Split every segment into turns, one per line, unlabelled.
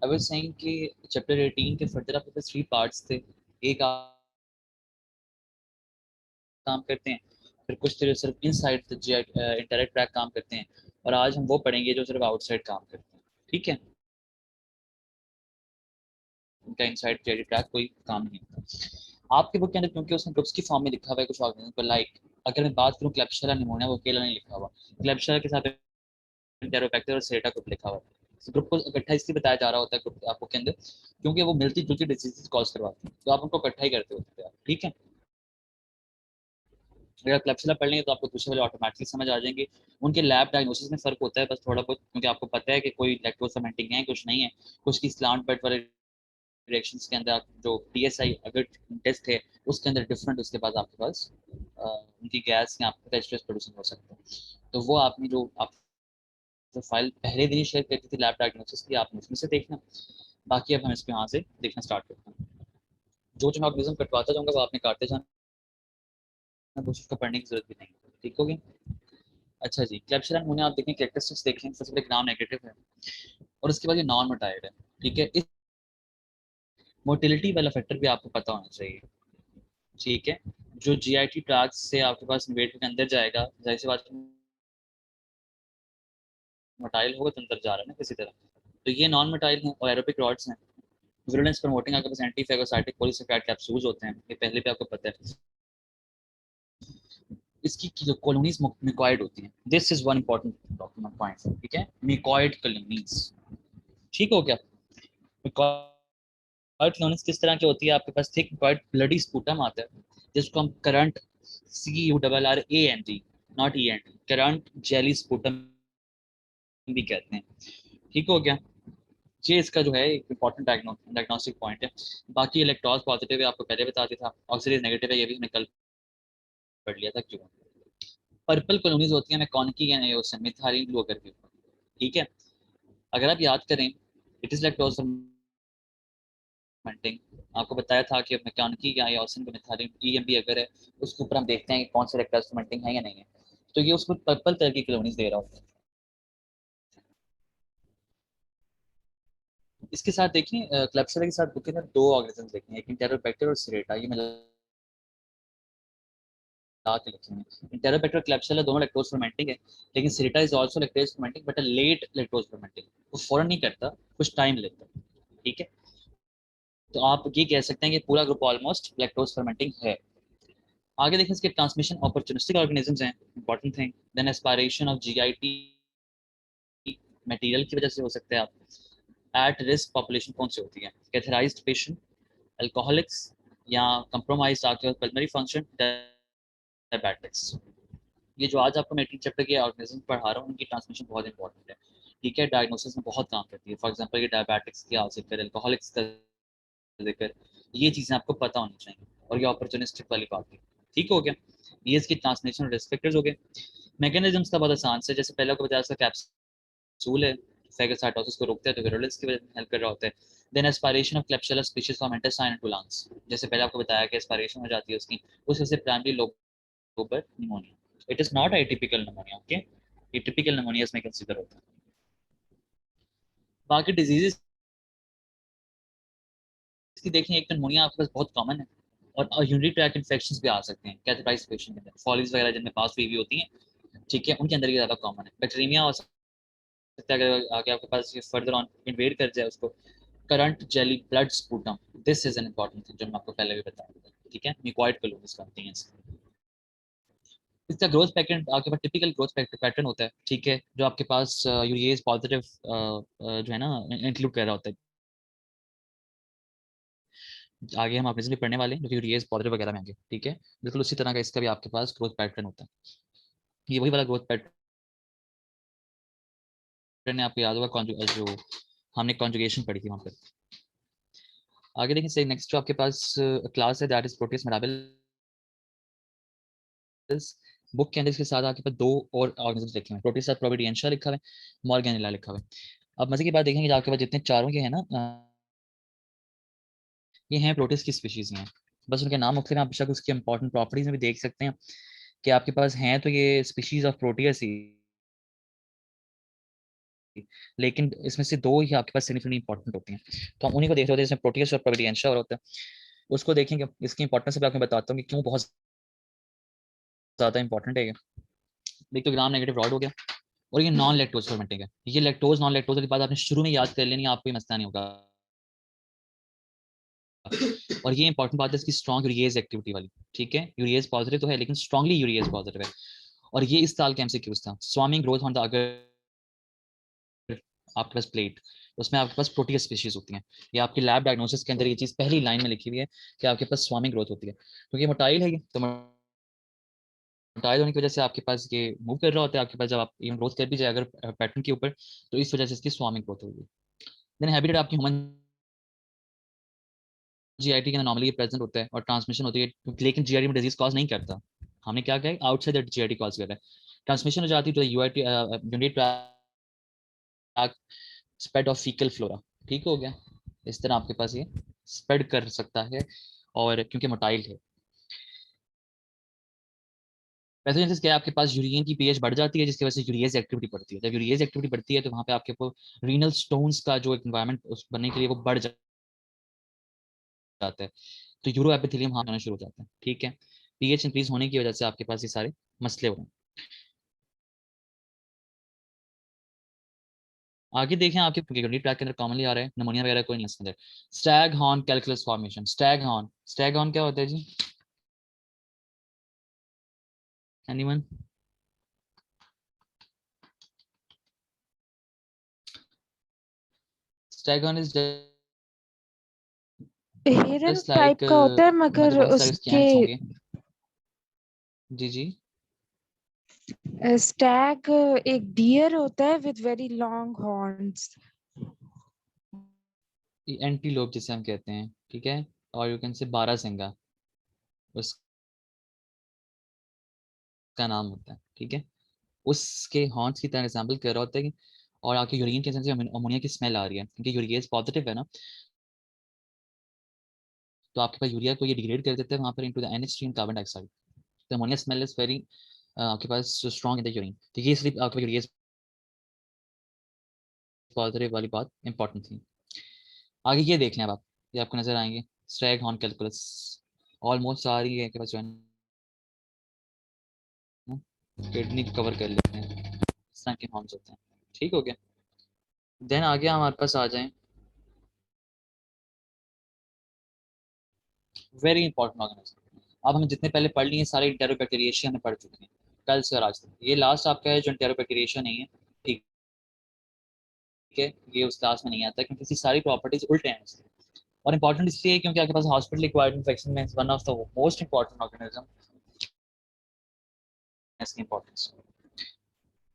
I was saying कि chapter 18 के further आपके पास 3 पार्ट्स थे। एक आप काम करते हैं, फिर कुछ तरह सिर्फ इनसाइड द इंटरनेट ट्रैक काम करते हैं, और आज हम वो पढ़ेंगे जो सिर्फ आउटसाइड काम करते हैं। ठीक है, उनका इनसाइड जेडी ट्रैक कोई काम नहीं होता आपके बुक के अंदर, क्योंकि उसने ग्रुप्स की फॉर्म में लिखा हुआ है कुछ ऑर्गेनिज्म पर। लाइक अगर मैं बात करूं क्लेप्शियला निमोनिया, वो अकेला नहीं लिखा हुआ, क्लेप्शियला के साथ एंटेरोबैक्टर और सेरेटा ग्रुप लिखा हुआ है। ग्रुप को इकट्ठा इसलिए बताया जा रहा होता है ग्रुप आपको के अंदर, क्योंकि वो मिलती जुलती डिजीज कॉज करवाते हैं, तो आप उनको इकट्ठा ही करते होते हैं। ठीक है, अगर आप क्लेप्सिला पढ़ लेंगे तो आपको दूसरे वाले ऑटोमेटिकली समझ आ जाएंगे। उनके लैब डायग्नोसिस में फ़र्क होता है बस थोड़ा बहुत, क्योंकि आपको पता है कि कोई लैक्टोज फर्मेंटिंग है, कुछ नहीं है। कुछ की स्लांट बेड वाले रिएक्शंस के अंदर जो टीएसआई अगर टेस्ट है उसके अंदर डिफरेंट, उसके बाद आपके पास उनकी गैस या आपके एस्ट्रेस प्रोड्यूसिंग हो सकता है। तो वो आपने जो आप जो फाइल पहले दिन ही शेयर करती थी लैब डायग्नोसिस की, आपने उसमें से देखना। बाकी अब हम इसको यहाँ से देखना स्टार्ट करते हैं। जो जो मैं ऑर्गेनिज्म कटवाता जाऊँगा वो आपने काटते जाना, कुछ उसको पढ़ने की जरूरत भी नहीं। ठीक होगी। अच्छा जी, क्लेप्सिला निमोनिया आप देखें, कैरेक्टरिस्टिक्स देखें, सबसे पहले ग्राम नेगेटिव है और उसके बाद ये नॉन मोटाइड है। ठीक है, इस मोटिलिटी वाला फैक्टर भी आपको पता होना चाहिए। ठीक है, जो जीआईटी ट्रैक से आपके पास वेट के अंदर जाएगा, जाहिर सी बात मोटाइल होगा तो अंदर जा रहा है ना किसी तरह। तो ये नॉन मोटाइल है और एरोबिक रॉड्स हैं। विरुलेंस प्रमोटिंग आपके पास एंटी फेगोसाइटिक पॉलीसैकेराइड कैप्सूल्स होते हैं, ये पहले भी आपको पता है। इसकी जो कॉलोनीज मिकॉइड होती हैं, this is one important document point. ठीक है, मिकॉइड कॉलोनीज। ठीक हो गया। मिकॉइड कॉलोनीज किस तरह की होती है, आपके पास थिक मिकॉइड ब्लडी स्पूटम आता है, जिसको हम current CURRANT not ENT, currant jelly sputum भी कहते हैं। ठीक हो गया। ये इसका जो है एक इंपॉर्टेंट डायग्नोस्टिक पॉइंट है। बाकी इलेक्ट्रॉस पॉजिटिव है, आपको पहले बता दिया था। ऑक्सीडेज नेगेटिव है, ये भी हमने कल पढ़ लिया था क्यों। पर्पल कॉलोनीज होती हैं मैकॉनिकी या एओसिन मिथाइलिन ग्लू करके। ठीक है, अगर आप याद करें, इट इज लैक्टोज फर्मेंटिंग। आपको बताया था कि मैकॉनिकी या एओसिन का मिथाइलिन EMB अगर है, उसके ऊपर हम देखते हैं कि कौन से लैक्टोज फर्मेंटिंग है या नहीं है। तो ये उसको पर्पल कलर की कॉलोनीज दे रहा होता है। इसके साथ देखिए, क्लेप्सिला के साथ बुक के अंदर 2 ऑर्गेनिज्म देखें, एक इंटेरोबैक्टर और सेरेटा, ये मिला के लिखे हैं। इंटेरोबैक्टर क्लेप्सिला दोनों लैक्टोज फर्मेंटिंग है, लेकिन Serratia is also lactose fermenting but a late lactose fermenting. वो फौरन नहीं करता, कुछ टाइम लेता है। ठीक है, तो आप ये कह सकते हैं कि पूरा ग्रुप ऑलमोस्ट लैक्टोज फर्मेंटिंग है। आगे देखें, इसके ट्रांसमिशन अपॉर्चुनिस्टिक ऑर्गेनिजम्स हैं, important thing. Then aspiration of GIT material की वजह से हो सकते हैं आप। एट रिस्क पॉपुलेशन कौन सी होती है, कैथराइज्ड पेशेंट, अल्कोहलिक्स, या कंप्रोमाइज्ड पल्मोनरी फंक्शन, डायबिटिक्स। ये जो आज आपको मैं 18 चैप्टर के ऑर्गेनिज्म पढ़ा रहा हूँ, उनकी ट्रांसमिशन बहुत इंपॉर्टेंट है। ठीक है, डायग्नोसिस में बहुत काम करती है। फॉर एग्जांपल ये डायबिटिक्स की जिक्र, अल्कोहलिक्स का जिक्र, ये चीज़ें आपको पता होनी चाहिए। और ये अपॉर्चुनिस्टिक वाली बात है। ठीक हो गया, ये इसकी ट्रांसमिशन रिस्क फैक्टर्स हो गए। मैकेनिज्म्स का बहुत आसान से, जैसे पहले को बताया था, कैप्सूल है, फेगोसाइटोसिस को रोकता है, तो विरुलेंस की वजह से हेल्प कर रहा होता है। Then aspiration of Klebsiella species from intestine to lungs, जैसे पहले आपको बताया कि एस्पायरेशन हो जाती है उसकी, उस वजह से primary lobar pneumonia. It is not atypical pneumonia, okay, ये टिपिकल निमोनिया में कंसीडर होता है। बाकी डिजीजेस की देखें, एक तो निमोनिया आपके पास बहुत कॉमन है, और यूरिनरी ट्रैक इन्फेक्शंस भी आ सकते हैं कैथेटराइज्ड पेशेंट के अंदर, फॉलिस वगैरह जिनमें पास हुई होती हैं। ठीक है, उनके अंदर ये ज़्यादा कॉमन है। बैक्टीरिया हो सकता है अगर आगे आपके पास ये फर्दर ऑन इन्वेड कर जाए उसको। Currant jelly blood sputum, this is an important thing जो मैं आपको पहले भी बताया था। ठीक है, म्यूकोइड कॉलोनीज बनती हैं इसका ग्रोथ पैटर्न आपके पास टिपिकल ग्रोथ पैटर्न होता है। ठीक है, जो आपके पास यूरिएज पॉजिटिव जो है ना इंक्लूड कर रहा होता है। आगे हम ऑर्गेनिज्म भी पढ़ने वाले हैं जो कि यूरिएज पॉजिटिव वगैरह में आएंगे। ठीक है, बिल्कुल उसी तरह का इसका भी आपके पास ग्रोथ पैटर्न होता है। ये वही वाला ग्रोथ पैटर्न है, आपको याद होगा जो हमने कॉन्जुगेशन पढ़ी थी वहां पर। आगे देखिए, नेक्स्ट जो आपके पास क्लास है that is proteases metabolism. Book के अंदर इसके साथ आपके पास 2 और ऑर्गेनिज्म लिखे हैं, प्रोटीज प्रोविडेंशिया लिखा हुआ है, मॉर्गेनिला लिखा हुआ है। अब मजे की बात देखेंगे, आपके पास जितने चारों के हैं ना, ये हैं प्रोटिस की स्पीशीज हैं। बस उनके नाम मुख्तलिफ, आप बेशक उसकी इंपॉर्टेंट प्रॉपर्टीज में भी देख सकते हैं कि आपके पास हैं तो ये स्पीशीज ऑफ प्रोटियस ही लेकिन इसमें से दो ही आपके पास सिग्निफिकेंटली इंपॉर्टेंट होती हैं, तो हम उन्हीं को देख रहे होते हैं, जिसमें प्रोटीज और प्रोविडेंशिया और होता है। उसको देखेंगे, इसकी इंपॉर्टेंस भी आपको बताता हूँ कि क्यों बहुत ज्यादा इंपॉर्टेंट है ये। एक तो ग्राम नेगेटिव रॉड हो गया, और ये नॉन लैक्टोज फर्मेंटिंग है। ये लैक्टोज नॉन लैक्टोज की बात आपने शुरू में याद कर लेनी, आपको कोई मसला नहीं होगा। और ये इंपॉर्टेंट बात है इसकी स्ट्रॉन्ग यूरिएज एक्टिविटी वाली, ठीक है। यूरिएज पॉजिटिव तो है, लेकिन स्ट्रॉन्गली यूरिएज पॉजिटिव है। और ये इस साल के एमसीक्यूज था, स्वामिंग ग्रोथ ऑन द अगर आपके पास प्लेट, उसमें आपके पास प्रोटीज स्पीशीज होती हैं। ये आपकी लैब डायग्नोसिस के अंदर ये चीज पहली लाइन में लिखी हुई है कि आपके पास स्वामिंग ग्रोथ होती है, क्योंकि मोटाइल है ये, तो मोटाइल होने की वजह से आपके पास ये मूव कर रहा होता है। आपके पास जब आप इवन ग्रोथ कर भी जाए अगर पैटर्न के ऊपर, तो इस वजह से इसकी स्वामिंग ग्रोथ होगी। देन हैबिटेट आपकी ह्यूमन जीआईटी के अंदर नॉर्मली प्रेजेंट होता है और ट्रांसमिशन होती है, लेकिन जीआईटी में डिजीज कॉज नहीं करता। हमने क्या किया, आउटसाइड द जीआईटी कॉज कर रहा है। ट्रांसमिशन हो जाती है तो UIT unit spread of faecal flora, ठीक हो गया। इस तरह आपके पास ये स्प्रेड कर सकता है, और क्योंकि मोटाइल है। पैथोजेनेसिस क्या है, आपके पास यूरिन की पीएच बढ़ जाती है, जिसकी वजह से यूरिएज एक्टिविटी बढ़ती है। जब यूरिएज एक्टिविटी बढ़ती है तो वहाँ पे आपके को रीनल स्टोन्स का जो एनवायरनमेंट उस बनने के लिए वो बढ़ जाता है, तो यूरो एपिथेलियम हार्म होना शुरू हो जाता है, ठीक है। पीएच इंक्रीज होने की वजह से आपके पास ये सारे मसले हो रहे हैं। आगे देखें, आपके यूरिनरी ट्रैक के अंदर कॉमनली आ रहा है, निमोनिया वगैरह कोई नहीं है इसके अंदर। Stag horn calculus formation, Stag horn क्या होता है जी, एनीवन? स्टैग हॉर्न इज
हिरन
जस्ट
टाइप
लाइक,
का होता है,
मतलब
मगर
बहुत सारे
उसके
स्कैम्स होंगे। जी जी।
स्टैग एक डियर होता है with very long horns.
Antelope जिसे हम कहते हैं, ठीक है। और यू कैन से बारहसिंगा उसका नाम होता है, ठीक है। उसके हॉर्न्स की तरह एग्जाम्पल कर रहा होता है कि, और आपके यूरिन के अंदर से अमोनिया की स्मेल आ रही है, क्योंकि यूरिएज पॉजिटिव है ना, तो आपके पास यूरिया को ये डिग्रेड कर देते हैं वहाँ पर into the NH3 and carbon dioxide. तो अमोनिया स्मेल इज वेरी आपके पास स्ट्रॉन्ग इन द यूरिन, तो ये इसलिए आपके यूरिएज पॉजिटिव वाली बात इंपॉर्टेंट थी। आगे ये देख लें अब आप, ये आपको नजर आएंगे स्ट्रैग हॉर्न कैलकुलस, ऑलमोस्ट सारी है के पास जो है किडनी कवर कर लेते हैं, इस तरह के हॉर्न्स होते हैं, ठीक हो गया। देन आगे हमारे पास आ जाएं, वेरी इंपॉर्टेंट ऑर्गेनिज्म। अब हम जितने पहले पढ़ लिए सारे इंटेरोबैक्टीरिएशिया में पढ़ चुके हैं कल से और आज तक। ये लास्ट आपका है जो इंटेरोबैक्टीरिएशिया नहीं है, ठीक है। ये उस क्लास में नहीं आता क्योंकि इसकी सारी प्रॉपर्टीज उल्टे हैं उसके। और इंपॉर्टेंट इसलिए है क्योंकि आपके पास हॉस्पिटल एक्वायर्ड इन्फेक्शन में one of the most important organism इसकी importance.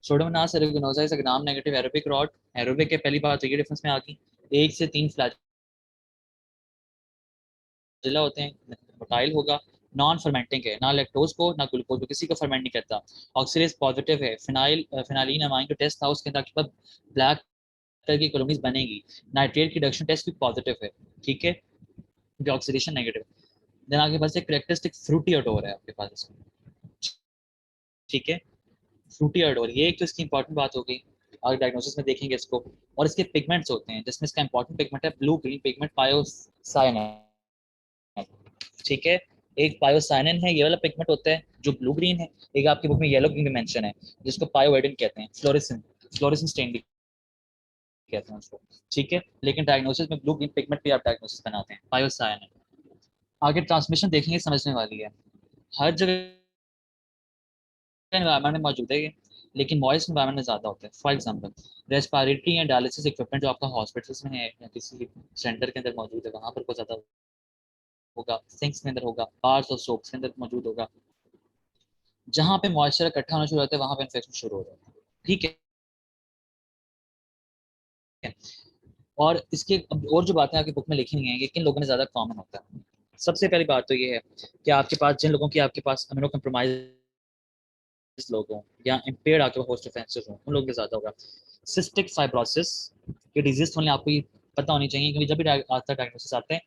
Pseudomonas aeruginosa is a gram negative aerobic rod. Aerobic के पहली बात तो ये डिफरेंस में आ गई, 1 से 3 फ्लैजेला होते हैं, मोटाइल होगा, नॉन फर्मेंटिंग है, ना लैक्टोज को ना ग्लूकोज को, किसी को फर्मेंट नहीं करता। ऑक्सीडेज पॉजिटिव है, फिनाइलिन अमाइन जो टेस्ट था उसके अंदर आपके पास ब्लैक कलर की कॉलोनीज बनेगी। नाइट्रेट की रिडक्शन टेस्ट भी पॉजिटिव है, ठीक है, जो ऑक्सीडेशन नेगेटिव। देन आपके पास एक करेक्टरिस्टिक फ्रूटी ओडोर है आपके पास इसमें, ठीक है। फ्रूटी ओडोर ये एक तो इसकी इंपॉर्टेंट बात हो गई, और डायग्नोसिस में देखेंगे इसको। और इसके पिगमेंट्स होते हैं, जिसमें इसका इंपॉर्टेंट पिगमेंट है ब्लू ग्रीन पिगमेंट पायोसाइनाइड, ठीक है। एक पायोसाइनिन है, ये वाला पिगमेंट होता है जो ब्लू ग्रीन है। एक आपकी बुक में येलो ग्रीन मेंशन है, जिसको पायोएडिन कहते हैं, फ्लोरेसिन, फ्लोरेसिन स्टेन भी कहते हैं उसको, ठीक है। लेकिन डायग्नोसिस में ब्लू ग्रीन पिगमेंट भी आप डायग्नोसिस बनाते हैं, पायोसाइनिन। आगे ट्रांसमिशन देखेंगे, समझने वाली है। हर जगह एनवायरनमेंट में मौजूद है ये, लेकिन मॉइस्ट एनवायरनमेंट में ज़्यादा होता है। For example respiratory and dialysis equipment जो आपका हॉस्पिटल्स में है या किसी सेंटर के अंदर मौजूद है, वहाँ पर बहुत ज़्यादा होगा, सिंक्स के अंदर होगा, बार्स और सोप्स के अंदर मौजूद होगा। जहाँ पे मॉइस्चर इकट्ठा होना शुरू होता है वहाँ पे इन्फेक्शन शुरू हो जाता है, ठीक है। और इसके और जो बातें आपकी बुक में लिखी हुई हैं, ये किन लोगों में ज़्यादा कॉमन होता है। सबसे पहली बात तो ये है कि आपके पास जिन लोगों की आपके पास अमीनो कम्प्रोमाइज लोग हों या इम्पेयर्ड आपके पास होस्ट डिफेंसेस हों, उन लोगों में ज़्यादा होगा। सिस्टिक फाइब्रोसिस, ये डिजीज होने आपको ये पता होनी चाहिए, क्योंकि जब भी आता है डायग्नोसिस आते हैं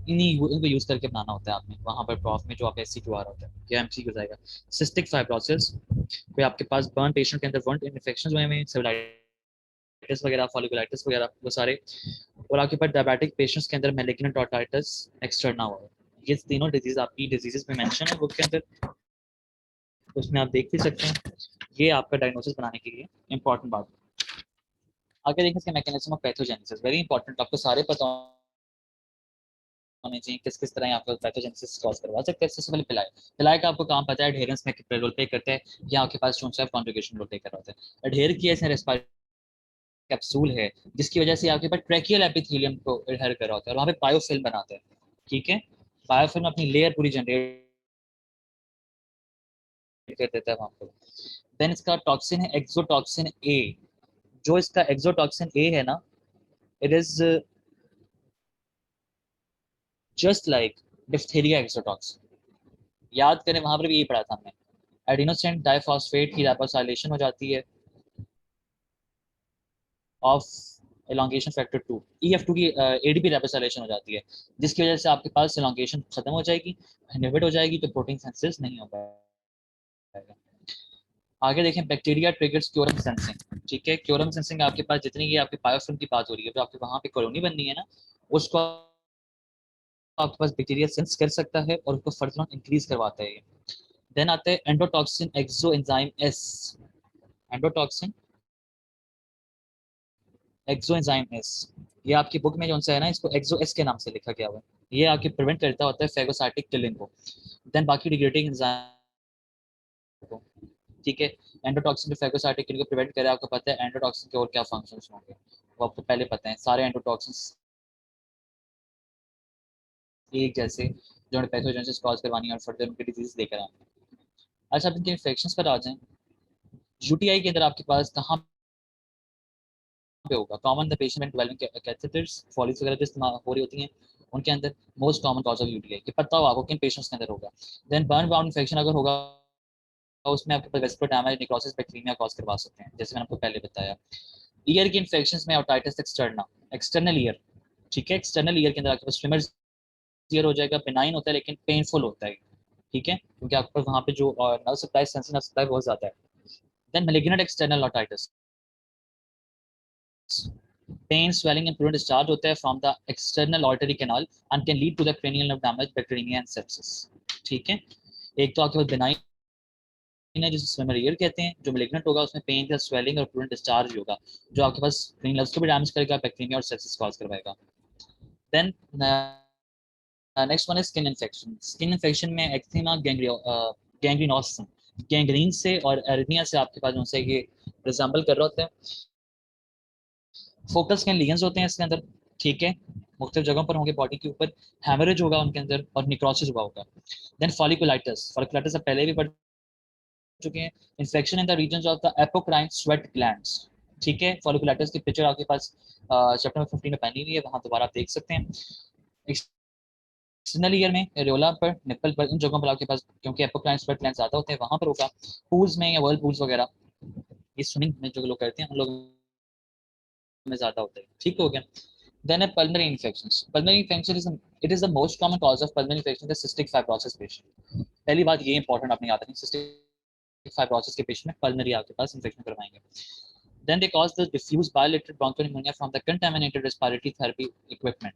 इनको यूज करके बनाना होता है आपने वहाँ पर प्रॉफ में जो आप SC2 आ रहा होता है, या MC हो जाएगा। सिस्टिक फाइब्रोसिस, कोई आपके पास बर्न पेशेंट के अंदर बर्न इन्फेक्शन हुए हैं, सेबलाइटिस वगैरह, फॉलिकुलाइटिस वगैरह, वो सारे। और आपके पास डायबिटिक पेशेंट्स के अंदर मैलिग्नेंट ऑर्टाइटिस एक्सटर्ना हुआ है। ये तीनों डिजीज आपकी डिजीजेस में मेंशन है बुक के अंदर, उसमें आप देख भी सकते हैं। ये आपका डायग्नोसिस बनाने के लिए इंपॉर्टेंट बात है। आगे देखें इसके mechanism of pathogenesis, very important, आपको सारे पता होने चाहिए किस किस तरह आपको पैथोजेनेसिस कॉज करवा सकते हैं। सबसे पहले पिलाए, पिलाए का आपको काम पता है, एडहेरेंस में रोल प्ले करते हैं, या आपके पास चूंकि कॉन्जुगेशन रोल प्ले कर रहा होता है। एडहेर किया इसने रेस्पिरेटरी कैप्सूल है, जिसकी वजह से आपके पास ट्रैकियल एपिथेलियम को एडहेर कर रहा होता है, और वहाँ पे बायोफिल्म बनाता है। ठीक है, बायोफिल्म अपनी लेयर पूरी जनरेट कर देता है वहाँ पर। देन इसका टॉक्सिन है एक्सोटॉक्सिन ए। जो इसका एक्सोटॉक्सिन ए है ना, it is just like diphtheria exotoxin. याद करें वहां पर भी यही पढ़ा था हमने। एडिनोसिन डाइफॉस्फेट की रेपोसाइलेशन हो जाती है ऑफ एलोंगेशन फैक्टर 2, EF2 की ADP रेपोसाइलेशन हो जाती है, जिसकी वजह से आपके पास एलोंगेशन खत्म हो जाएगी, इनहिबिट हो जाएगी, तो प्रोटीन सिंथेसिस नहीं हो पाएगा। आगे देखें, बैक्टीरिया ट्रिगर्स क्योरम सेंसिंग। ठीक है, क्योरम सेंसिंग आपके पास जितनी ये आपकी बायोफिल्म की बात हो रही है, जो आपके वहां पे कॉलोनी बननी है ना, उसको आपके पास बैक्टीरिया सेंस कर सकता है और उसको फर्दर इंक्रीज करवाता है। देन आते हैं एंडोटॉक्सिन एक्सो एंजाइम एस। एंडोटॉक्सिन एक्सो एंजाइम एस, ये आपकी बुक में जो है ना, इसको एक्सो एस के नाम से लिखा गया हुआ है। ये आपके प्रिवेंट करता होता है फेगोसाइटिक किलिंग को। देन बाकी डिग्रेडिंग एंजाइम को। ठीक है, एंडोटॉक्सिन जो फेगोसाइटिक किलिंग को प्रिवेंट करे, आपको पता है एंडोटॉक्सिन के और क्या फंक्शंस होंगे, वो आपको पहले पता है। सारे एंडोटॉक्सिन एक जैसे जो पैथोजेनेसिस कॉज करवानी है और फर्दर उनकी डिजीज लेकर आए। अच्छा, अब इनके इन्फेक्शंस पर आ जाएं। UTI के अंदर आपके पास कहाँ पे होगा? Common the patient developing catheters, Foley वगैरह जो इस्तेमाल हो रही होती हैं उनके अंदर, most common cause of UTI कि पता हो आपको किन पेशेंट्स के अंदर होगा। देन बर्न बाउंड इन्फेक्शन अगर होगा, तो उसमें आपके पास vascular damage, necrosis, bacteria cause करवा सकते हैं, जैसे मैंने आपको पहले बताया। ईयर की इन्फेक्शंस में ऑटाइटिस एक्सटर्ना, एक्सटर्नल ईयर। ठीक है, एक्सटर्नल ईयर के अंदर आपके पास स्विमर्स ईयर हो जाएगा, बेनाइन होता है लेकिन पेनफुल होता है। ठीक है, क्योंकि आपके पास वहाँ पे जो nerve supply, sensing nerve supply बहुत ज्यादा है। Then malignant external otitis, pain, swelling and fluid discharge होता है from the external auditory canal and can lead to the cranial nerve damage, bacteremia and sepsis। ठीक है, एक तो आपके पास बेनाइन है जिसे स्विमर ईयर कहते हैं, जो मैलिग्नेंट होगा उसमें पेन या स्वेलिंग और फ्लूइड डिस्चार्ज होगा, जो आपके पास क्रेनियल नर्व्स को भी डैमेज करेगा, बैक्टीरिया और सेप्सिस कॉज करवाएगा। देन नेक्स्ट वन है स्किन इन्फेक्शन। स्किन इन्फेक्शन में एक्जिमा, गैंग्रीनोसिस, गैंग्रीन से और एरिथमिया से आपके पास जो है ये रिजेंबल कर रहा होता है। फोकल स्किन लीजन्स होते हैं इसके अंदर। ठीक है, मुख्तलिफ जगहों पर होंगे बॉडी के ऊपर, हैमरेज होगा उनके अंदर और निक्रोसिस हुआ होगा। देन फॉलिकुलाइटिस, फॉलिकुलाइटिस अब पहले भी पढ़ चुके हैं, infection in the region of the apocrine sweat glands. ठीक है, फॉलिकुलाइटिस की पिक्चर आपके पास चैप्टर नंबर 15 में पहनी हुई है, वहां दोबारा आप देख सकते हैं। एक्सटर्नल ईयर में एरियोला पर, निप्पल पर, इन जगहों पर आपके पास क्योंकि एपोक्राइन स्वेट ग्लैंड ज्यादा होते हैं वहां पर होगा। पूल्स में या वर्ल पूल्स वगैरह, ये स्विमिंग में जो लोग करते हैं उन लोगों में ज्यादा होता है। ठीक हो गया। Then a pulmonary infections. Pulmonary infection is it is the most common cause of pulmonary infection in the cystic fibrosis patient. पहली बात ये इंपॉर्टेंट आपने याद रखनी, cystic fibrosis के पेशेंट में पल्मनरी आपके पास इन्फेक्शन करवाएंगे। Then they cause the diffuse bilateral bronchopneumonia from the contaminated respiratory therapy equipment।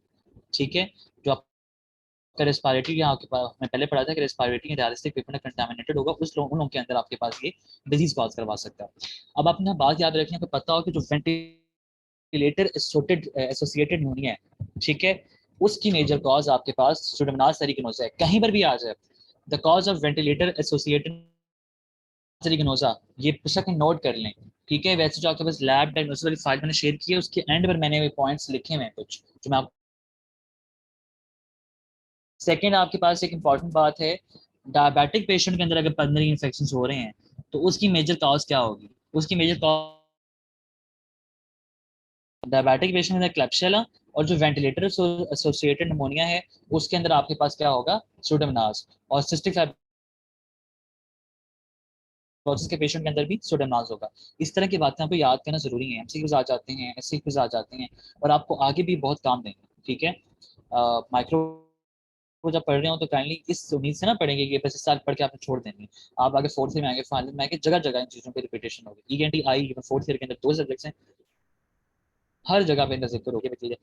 ठीक है, जो आपका रेस्पिरेटरी, यहाँ आपके पास मैं पहले पढ़ा था कि रेस्पिरेटरी डायलिसिस इक्विपमेंट कंटामिनेटेड होगा, उन लोगों के अंदर आपके पास ये डिजीज कॉज करवा सकता है। अब आपने बात याद रखनी है, आपको पता हो कि जो वेंटिलेटर एसोसिएटेड न्यूमोनिया है, ठीक है, उसकी मेजर कॉज आपके पास सुडोमोनास एरिगनोसा है। कहीं पर भी आ जाए the cause of ventilator associated aeruginosa, ये पुस्तक में नोट कर लें। ठीक है, वैसे जो आपके पास लैब डायग्नोसिस वाली फाइल मैंने शेयर की है, उसके एंड पर मैंने पॉइंट्स लिखे हुए हैं कुछ, जो मैं आप सेकेंड आपके पास एक इंपॉर्टेंट बात है, डायबिटिक पेशेंट के अंदर अगर पल्मोनरी इन्फेक्शन हो रहे हैं तो उसकी मेजर कॉज क्या होगी? उसकी मेजर कॉज डायबिटिक पेशेंट के अंदर क्लैप्सियला, और जो वेंटिलेटर एसोसिएटेड निमोनिया है उसके अंदर आपके पास क्या होगा? सुडोमोनास। और सिस्टिक फाइब्रोसिस के पेशेंट के अंदर भी सुडोमोनास होगा। इस तरह की बातें आपको याद करना जरूरी है, एमसीक्यूज आ जाते हैं, एससीक्यूज आ जाते हैं, और आपको आगे भी बहुत काम देंगे। ठीक है, माइक्रो वो जब पढ़ रहे हो तो काइंडली इस उम्मीद से ना पढ़ेंगे कि 25 साल पढ़ के आपने छोड़ देंगे। आप आगे फोर्थ ईयर में आएंगे, फाइनल में आएंगे, जगह जगह इन चीज़ों पे रिपीटेशन होगी। ईएनटी आई फोर्थ ईयर के अंदर 2 सब्जेक्ट्स हैं, हर जगह पे इनका जिक्र होगा कि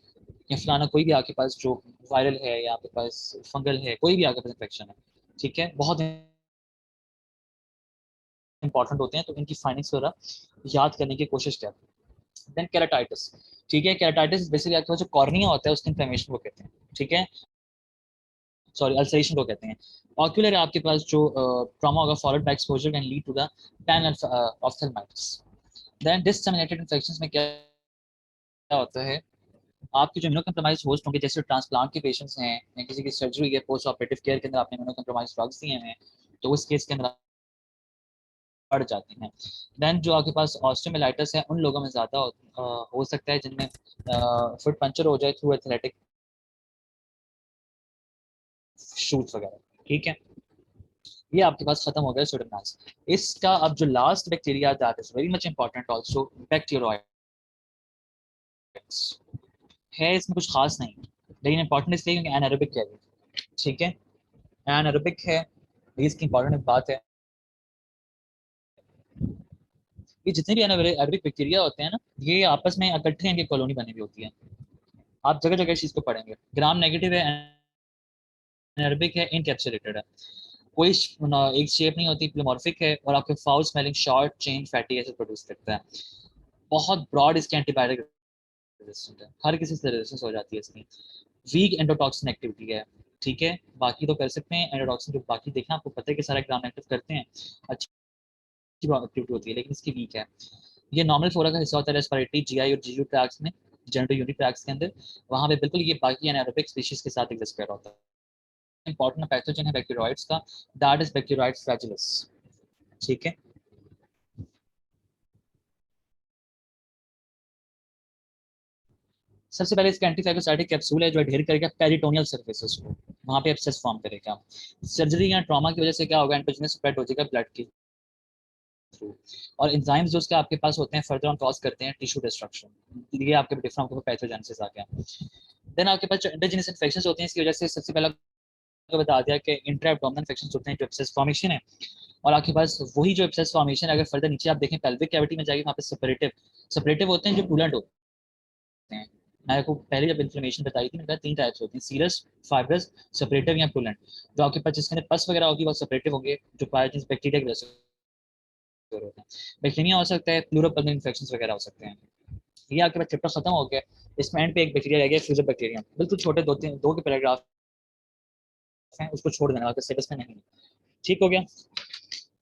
या फलाना कोई भी आपके पास जो वायरल है या आपके पास फंगल है, कोई भी आपके पास इन्फेक्शन है, ठीक है, बहुत इंपॉर्टेंट होते हैं, तो इनकी फाइंडिंग्स वगैरह याद करने की कोशिश करें। देन केराटाइटिस, ठीक है, केराटाइटिस बेसिकली आपके पास जो कॉर्निया होता है उसकी इन्फ्लेमेशन को कहते हैं, ठीक है, सॉरी अल्सरेशन को कहते हैं। ऑक्यूलर आपके पास जो ट्रॉमा होगा followed by exposure can lead to the panophthalmitis. Then disseminated infections में क्या होता है, आपके जो इम्यूनोकम्प्रोमाइज होस्ट होंगे, जैसे ट्रांसप्लांट के पेशेंट्स हैं या किसी की सर्जरी है, पोस्ट ऑपरेटिव केयर के अंदर आपने इम्यूनोकम्प्रोमाइज ड्रग्स दिए हैं, तो उस केस के अंदर बढ़ जाते हैं। देन जो आपके पास ऑस्टियोमाइलाइटिस है उन लोगों में ज़्यादा हो सकता है जिनमें फुट पंचर हो जाए थ्रू एथलेटिक शूट्स वगैरह, ठीक है। ये आपके पास खत्म हो गया सुडोमोनास। इसका अब जो last bacteria that is very much important also, bacteroides है। इसमें कुछ खास नहीं, लेकिन इंपॉर्टेंट इसलिए क्योंकि एनारोबिक है, ठीक है, एनारोबिक है, इसकी इंपॉर्टेंट बात है। ये जितने भी एनारोबिक बैक्टीरिया होते हैं ना, ये आपस में इकट्ठे इनकी कॉलोनी बनी हुई होती है। आप जगह जगह इस चीज़ को पढ़ेंगे। ग्राम नेगेटिव है, एनारोबिक है, इनकैप्सुलेटेड है, कोई एक शेप नहीं होती, प्लेमॉर्फिक है, और आपके foul smelling short chain fatty acid produce करता है। बहुत ब्रॉड इसके एंटीबायोटिक रेजिस्टेंट है, हर किसी से रेजिस्टेंस हो जाती है इसकी। वीक एंडोटॉक्सिन एक्टिविटी है, ठीक है, बाकी तो कर सकते हैं एंडोटॉक्सिन जो बाकी देखना आपको पता है कि सारे ग्राम एक्टिव करते हैं, अच्छी एक्टिविटी होती है, लेकिन इसकी वीक है। ये नॉर्मल फ्लोरा का हिस्सा होता है रेस्पिरेटरी, जीआई और जीयू ट्रैक्ट्स में, जेनिटो यूरिनरी ट्रैक्ट्स के अंदर, वहाँ पे बिल्कुल ये बाकी एनारोबिक स्पीशीज के साथ एग्जिस्ट कर रहा होता है। इंपॉर्टेंट पैथोजन है बैक्टीरियोइड्स का, दैट इज बैक्टीरियोइड्स फ्लैजिलस, ठीक है। सबसे पहले इसका एंटीफाइकोसाइटिक कैप्सूल है जो अडेयर करेगा पेरिटोनियल सर्फेसेस को, वहाँ पे एब्सेस फॉर्म करेगा। सर्जरी या ट्रॉमा की वजह से क्या होगा, एंटोजेनस स्प्रेड हो जाएगा ब्लड के थ्रू, और एंजाइम्स जो उसके आपके पास होते हैं फर्दर ऑन कॉज करते हैं टिश्यू डिस्ट्रक्शन। ये आपके डिफरेंट पैथोजेनेसिस आ गया। देन आपके पास जो एंडोजेनस इन्फेक्शंस होते हैं, इसकी वजह से सबसे पहला तो बता दिया कि इंट्रा एब्डोमिनल इन्फेक्शंस होते हैं जो एब्सेस फॉर्मेशन है, और आपके पास वही जो एब्सेस फॉर्मेशन है, अगर फर्दर नीचे आप देखें पेल्विक कैविटी में जाएगी, वहाँ पे सेपरेटिव सेपरेटिव होते हैं जो टूलेंट होते हैं। मैंने आपको पहले जब इन्फ्लेमेशन बताई थी, मैंने कहा 3 टाइप्स होती हैं, सीरस, फाइब्रस, सेपरेटिव या टूलेंट। जो आपके पास जिसके अंदर पस वगैरह होगी वो सेपरेटिव होंगे, जो पायोजेंस बैक्टीरिया की वजह से होते हैं। बैक्टीरिया हो सकता है, प्लूरोपल्मोनरी इन्फेक्शंस वगैरह हो सकते हैं। ये आपके पास चैप्टर खत्म हो गया। इसमें एंड पे एक बैक्टीरिया रह गया, फ्यूजर बैक्टीरिया, बिल्कुल छोटे दो के पैराग्राफ हैं, उसको छोड़ देना, आपके सिलेबस में नहीं। ठीक हो गया।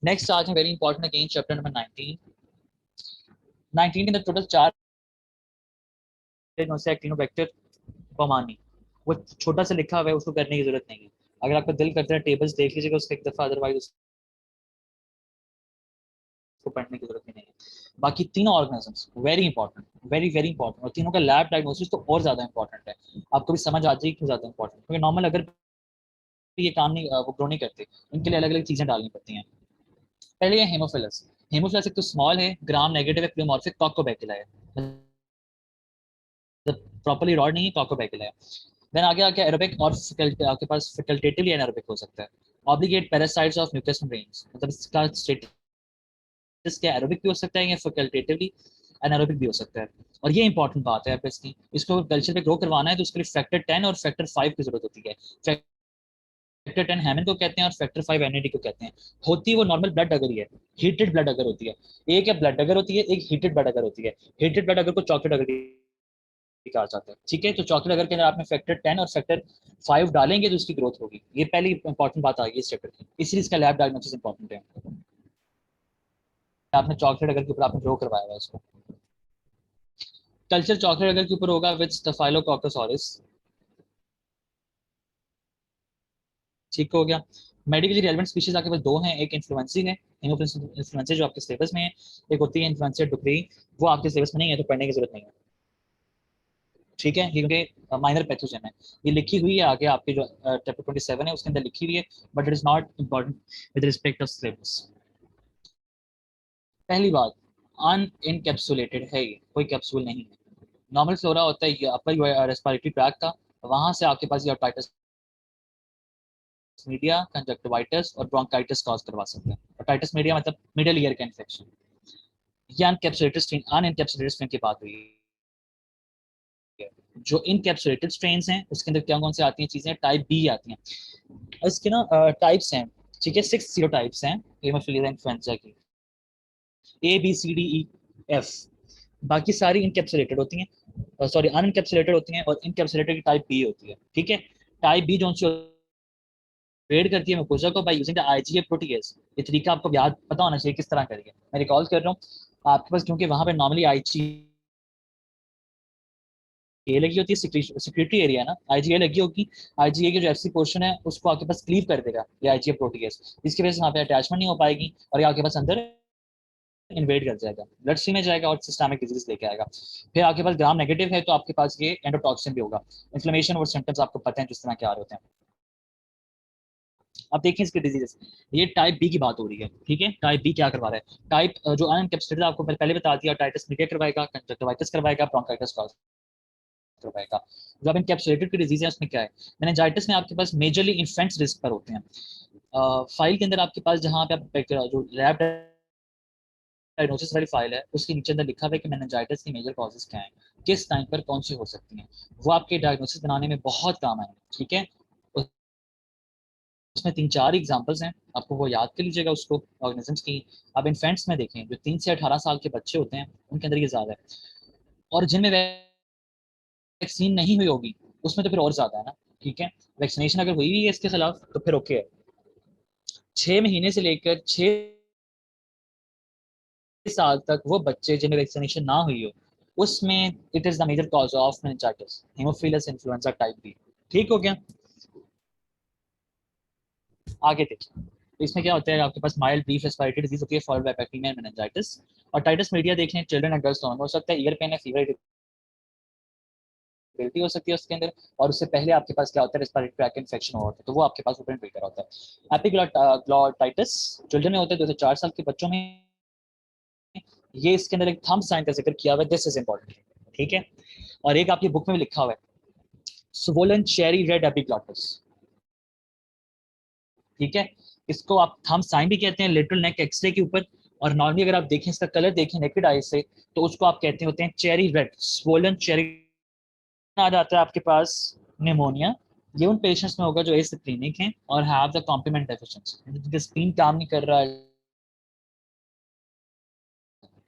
नेक्स्ट आज है very important again chapter number 19। 19 के अंदर टोटल 4 एक्टिनोबैक्टर बमानी, वो छोटा सा लिखा हुआ है, उसको करने की जरूरत नहीं है। अगर आपका दिल करता है टेबल्स देख लीजिएगा उसका एक दफा, अदरवाइज उसको पढ़ने की जरूरत नहीं है। बाकी तीनों organisms very important, very very important, और तीनों का लैब डायग्नोसिस तो और ज्यादा इंपॉर्टेंट है। आपको भी समझ आ जाएगी क्यों ज्यादा इंपॉर्टेंट, क्योंकि नॉर्मल अगर ये काम नहीं वो ग्रो नहीं करते, इनके लिए अलग अलग चीजें डालनी पड़ती हैं। पहले ये हेमोफिलस। हेमोफिलस एक तो स्मॉल है, ग्राम नेगेटिव है, प्लेमॉर्फिक कॉकोबैक्टीला है, प्रॉपर्ली रॉड नहीं है, कॉकोबैक्टीला है। देन आगे आके एरोबिक और आपके पास फैकल्टेटिवली एनारोबिक हो सकता है। Obligate parasites of mucous membranes, मतलब इसका स्टेटस क्या, एरोबिक भी हो सकता है या फैकल्टेटिवली एनारोबिक भी हो सकता है। और ये इंपॉर्टेंट बात है इसकी, इसको कल्चर पे ग्रो करवाना है तो उसके लिए फैक्टर 10 और फैक्टर 5 की जरूरत होती है। फैक्टर 10 हैमन को कहते हैं और फैक्टर 5 एनएडी को कहते हैं। होती है वो नॉर्मल ब्लड अगर ही है, हीटेड ब्लड अगर होती है। एक है ब्लड अगर होती है, एक हीटेड ब्लड अगर होती है। हीटेड ब्लड अगर को चॉकलेट अगर कहा जाता है, ठीक है। तो चॉकलेट अगर के अंदर आपने फैक्टर 10 और फैक्टर 5 डालेंगे तो उसकी ग्रोथ होगी। ये पहली इंपॉर्टेंट बात आ गई इस चैप्टर की, इसलिए इसका लैब डायग्नोसिस इंपॉर्टेंट है। आपने चॉकलेट अगर के ऊपर आपने ग्रो करवाया हुआ इसको। कल्चर चॉकलेट अगर के ऊपर होगा विद स्टेफाइलोकोकस ऑरिस, ठीक हो गया। मेडिकली रेलेवेंट स्पीशीज आपके पास दो हैं, एक इन्फ्लुएंसी है, इन्फ्लुएंजा जो आपके सिलेबस में है, एक होती है इन्फ्लुएंजा डुक्री, वो आपके सिलेबस में नहीं है तो पढ़ने की जरूरत नहीं है, ठीक है, क्योंकि माइनर पैथोजन है। ये लिखी हुई है आगे आपके जो चैप्टर 27 है उसके अंदर लिखी हुई है, but it is not important with respect of syllabus. पहली बात, अनइनकैप्सुलेटेड है, ये कोई कैप्सूल नहीं है। नॉर्मल फ्लोरा होता है ये आपका रेस्पिरेटरी ट्रैक का, वहां से आपके पास ये ऑटाइटिस मीडिया, कंजक्टिवाइटिस और ब्रोंकाइटिस कॉज करवा सकते हैं। ओटाइटिस मीडिया मतलब मिडल ईयर का इन्फेक्शन। ये अनएनकैप्सुलेटेड स्ट्रेन की बात हुई है। जो इनकैप्सुलेटेड स्ट्रेन्स हैं उसके अंदर क्या कौन से आती हैं चीजें, टाइप बी आती हैं। इसके ना टाइप्स हैं, ठीक है, 6 सीरो टाइप्स हैं हेमोफिलिया इन्फ्लुएंजा की, A B C D E F. बाकी सारी इनकैप्सुलेटेड होती हैं, सॉरी अनकैप्सुलेटेड होती हैं, और इनकैप्सुलेटेड की टाइप बी होती है, ठीक है। टाइप बी जो ट्रेड करती है मुकोसा को by using the IgA protease. ये तरीका आपको याद पता होना चाहिए किस तरह करेंगे। मैं रिकॉल कर रहा हूँ आपके पास, क्योंकि वहां पे नॉर्मली आईजीए लगी होती है, सिक्योरिटी एरिया ना, आईजीए लगी होगी। आईजीए की जो एफसी पोर्शन है उसको आपके पास क्लीव कर देगा ये आईजीए प्रोटीएज, जिसकी वजह से वहां पे अटैचमेंट नहीं हो पाएगी और ये आपके पास अंदर इन्वेड कर जाएगा, ब्लड स्ट्रीम में जाएगा और सिस्टमिक डिजीज लेके आएगा। फिर आपके पास ग्राम नेगेटिव है तो आपके पास ये एंडोटॉक्सिन भी होगा। इन्फ्लेमेशन और सिम्टम्स आपको पता है जिस तरह के आ रहे होते हैं। अब देखिए इसके डिजीजेस, ये टाइप बी की बात हो रही है, ठीक है। टाइप बी क्या करवा रहा है, टाइप जो अनकैप्सुलेटेड आपको पहले बता दिया, टाइटस मीडिया करवाएगा, कंजक्टिवाइटिस करवाएगा, ब्रोंकाइटिस करवाएगा। जो अब इनकैप्सुलेटेड की डिजीज है उसमें क्या है, मेनिंजाइटिस में आपके पास मेजरली इन्फेंट्स रिस्क पर होते हैं। फाइल के अंदर आपके पास जहाँ पे आप जो लैब डायग्नोसिस वाली फाइल है उसके नीचे अंदर लिखा हुआ है कि मेनिंजाइटिस की मेजर कॉजेज क्या हैं, किस टाइम पर कौन सी हो सकती हैं, वो आपके डायग्नोसिस बनाने में बहुत काम आएंगे, ठीक है। उसमें 3-4 एग्जांपल्स हैं, आपको वो याद कर लीजिएगा उसको ऑर्गेनिजम्स की। अब इन्फेंट्स में देखें, जो 3 से 18 साल के बच्चे होते हैं उनके अंदर ये ज़्यादा है, और जिनमें वैक्सीन नहीं हुई होगी उसमें तो फिर और ज़्यादा है ना, ठीक है। वैक्सीनेशन अगर हुई भी है इसके खिलाफ तो फिर ओके है। 6 महीने से लेकर 6 साल तक वो बच्चे जिनमें वैक्सीनेशन ना हुई हो, उसमें it is the major cause of meningitis haemophilus influenza type B. ठीक हो गया। आगे देखिए, तो इसमें क्या होता है, आपके पास माइल्ड ब्रीफ रेस्पिरेटरी डिजीज होती है followed by bacteria and meningitis. और टाइटस मीडिया देख लें, चिल्ड्रन एंड गर्ल्स दोनों में हो सकता है, ईयर पेन है, फीवर इरिटेबिलिटी हो सकती है उसके अंदर, और उससे पहले आपके पास क्या होता है, रेस्पिरेटरी ट्रैक इन्फेक्शन होता है, तो वो आपके पास ओपन ट्रीटर होता है। एपिग्लॉटाइटिस चिल्ड्रन में होता है 2 से 4 साल के बच्चों में। ये इसके अंदर एक थंब साइन का जिक्र किया हुआ है, दिस इज इंपॉर्टेंट, ठीक है। और एक आपकी बुक में भी लिखा हुआ है, स्वोलन चेरी रेड एपिग्लॉटिस, ठीक है। इसको आप थंब साइन भी कहते हैं लिटिल नेक एक्सरे के ऊपर, और नॉर्मली अगर आप देखें इसका कलर देखें नेकेड आई से तो उसको आप कहते होते हैं चेरी रेड, स्वोलन चेरी। आ जाता है आपके पास निमोनिया, ये उन पेशेंट्स में होगा जो एसिप्लिनिक हैं और हैव द कॉम्प्लीमेंट डेफिशिएंसी, जिनका स्प्लीन काम नहीं कर रहा है,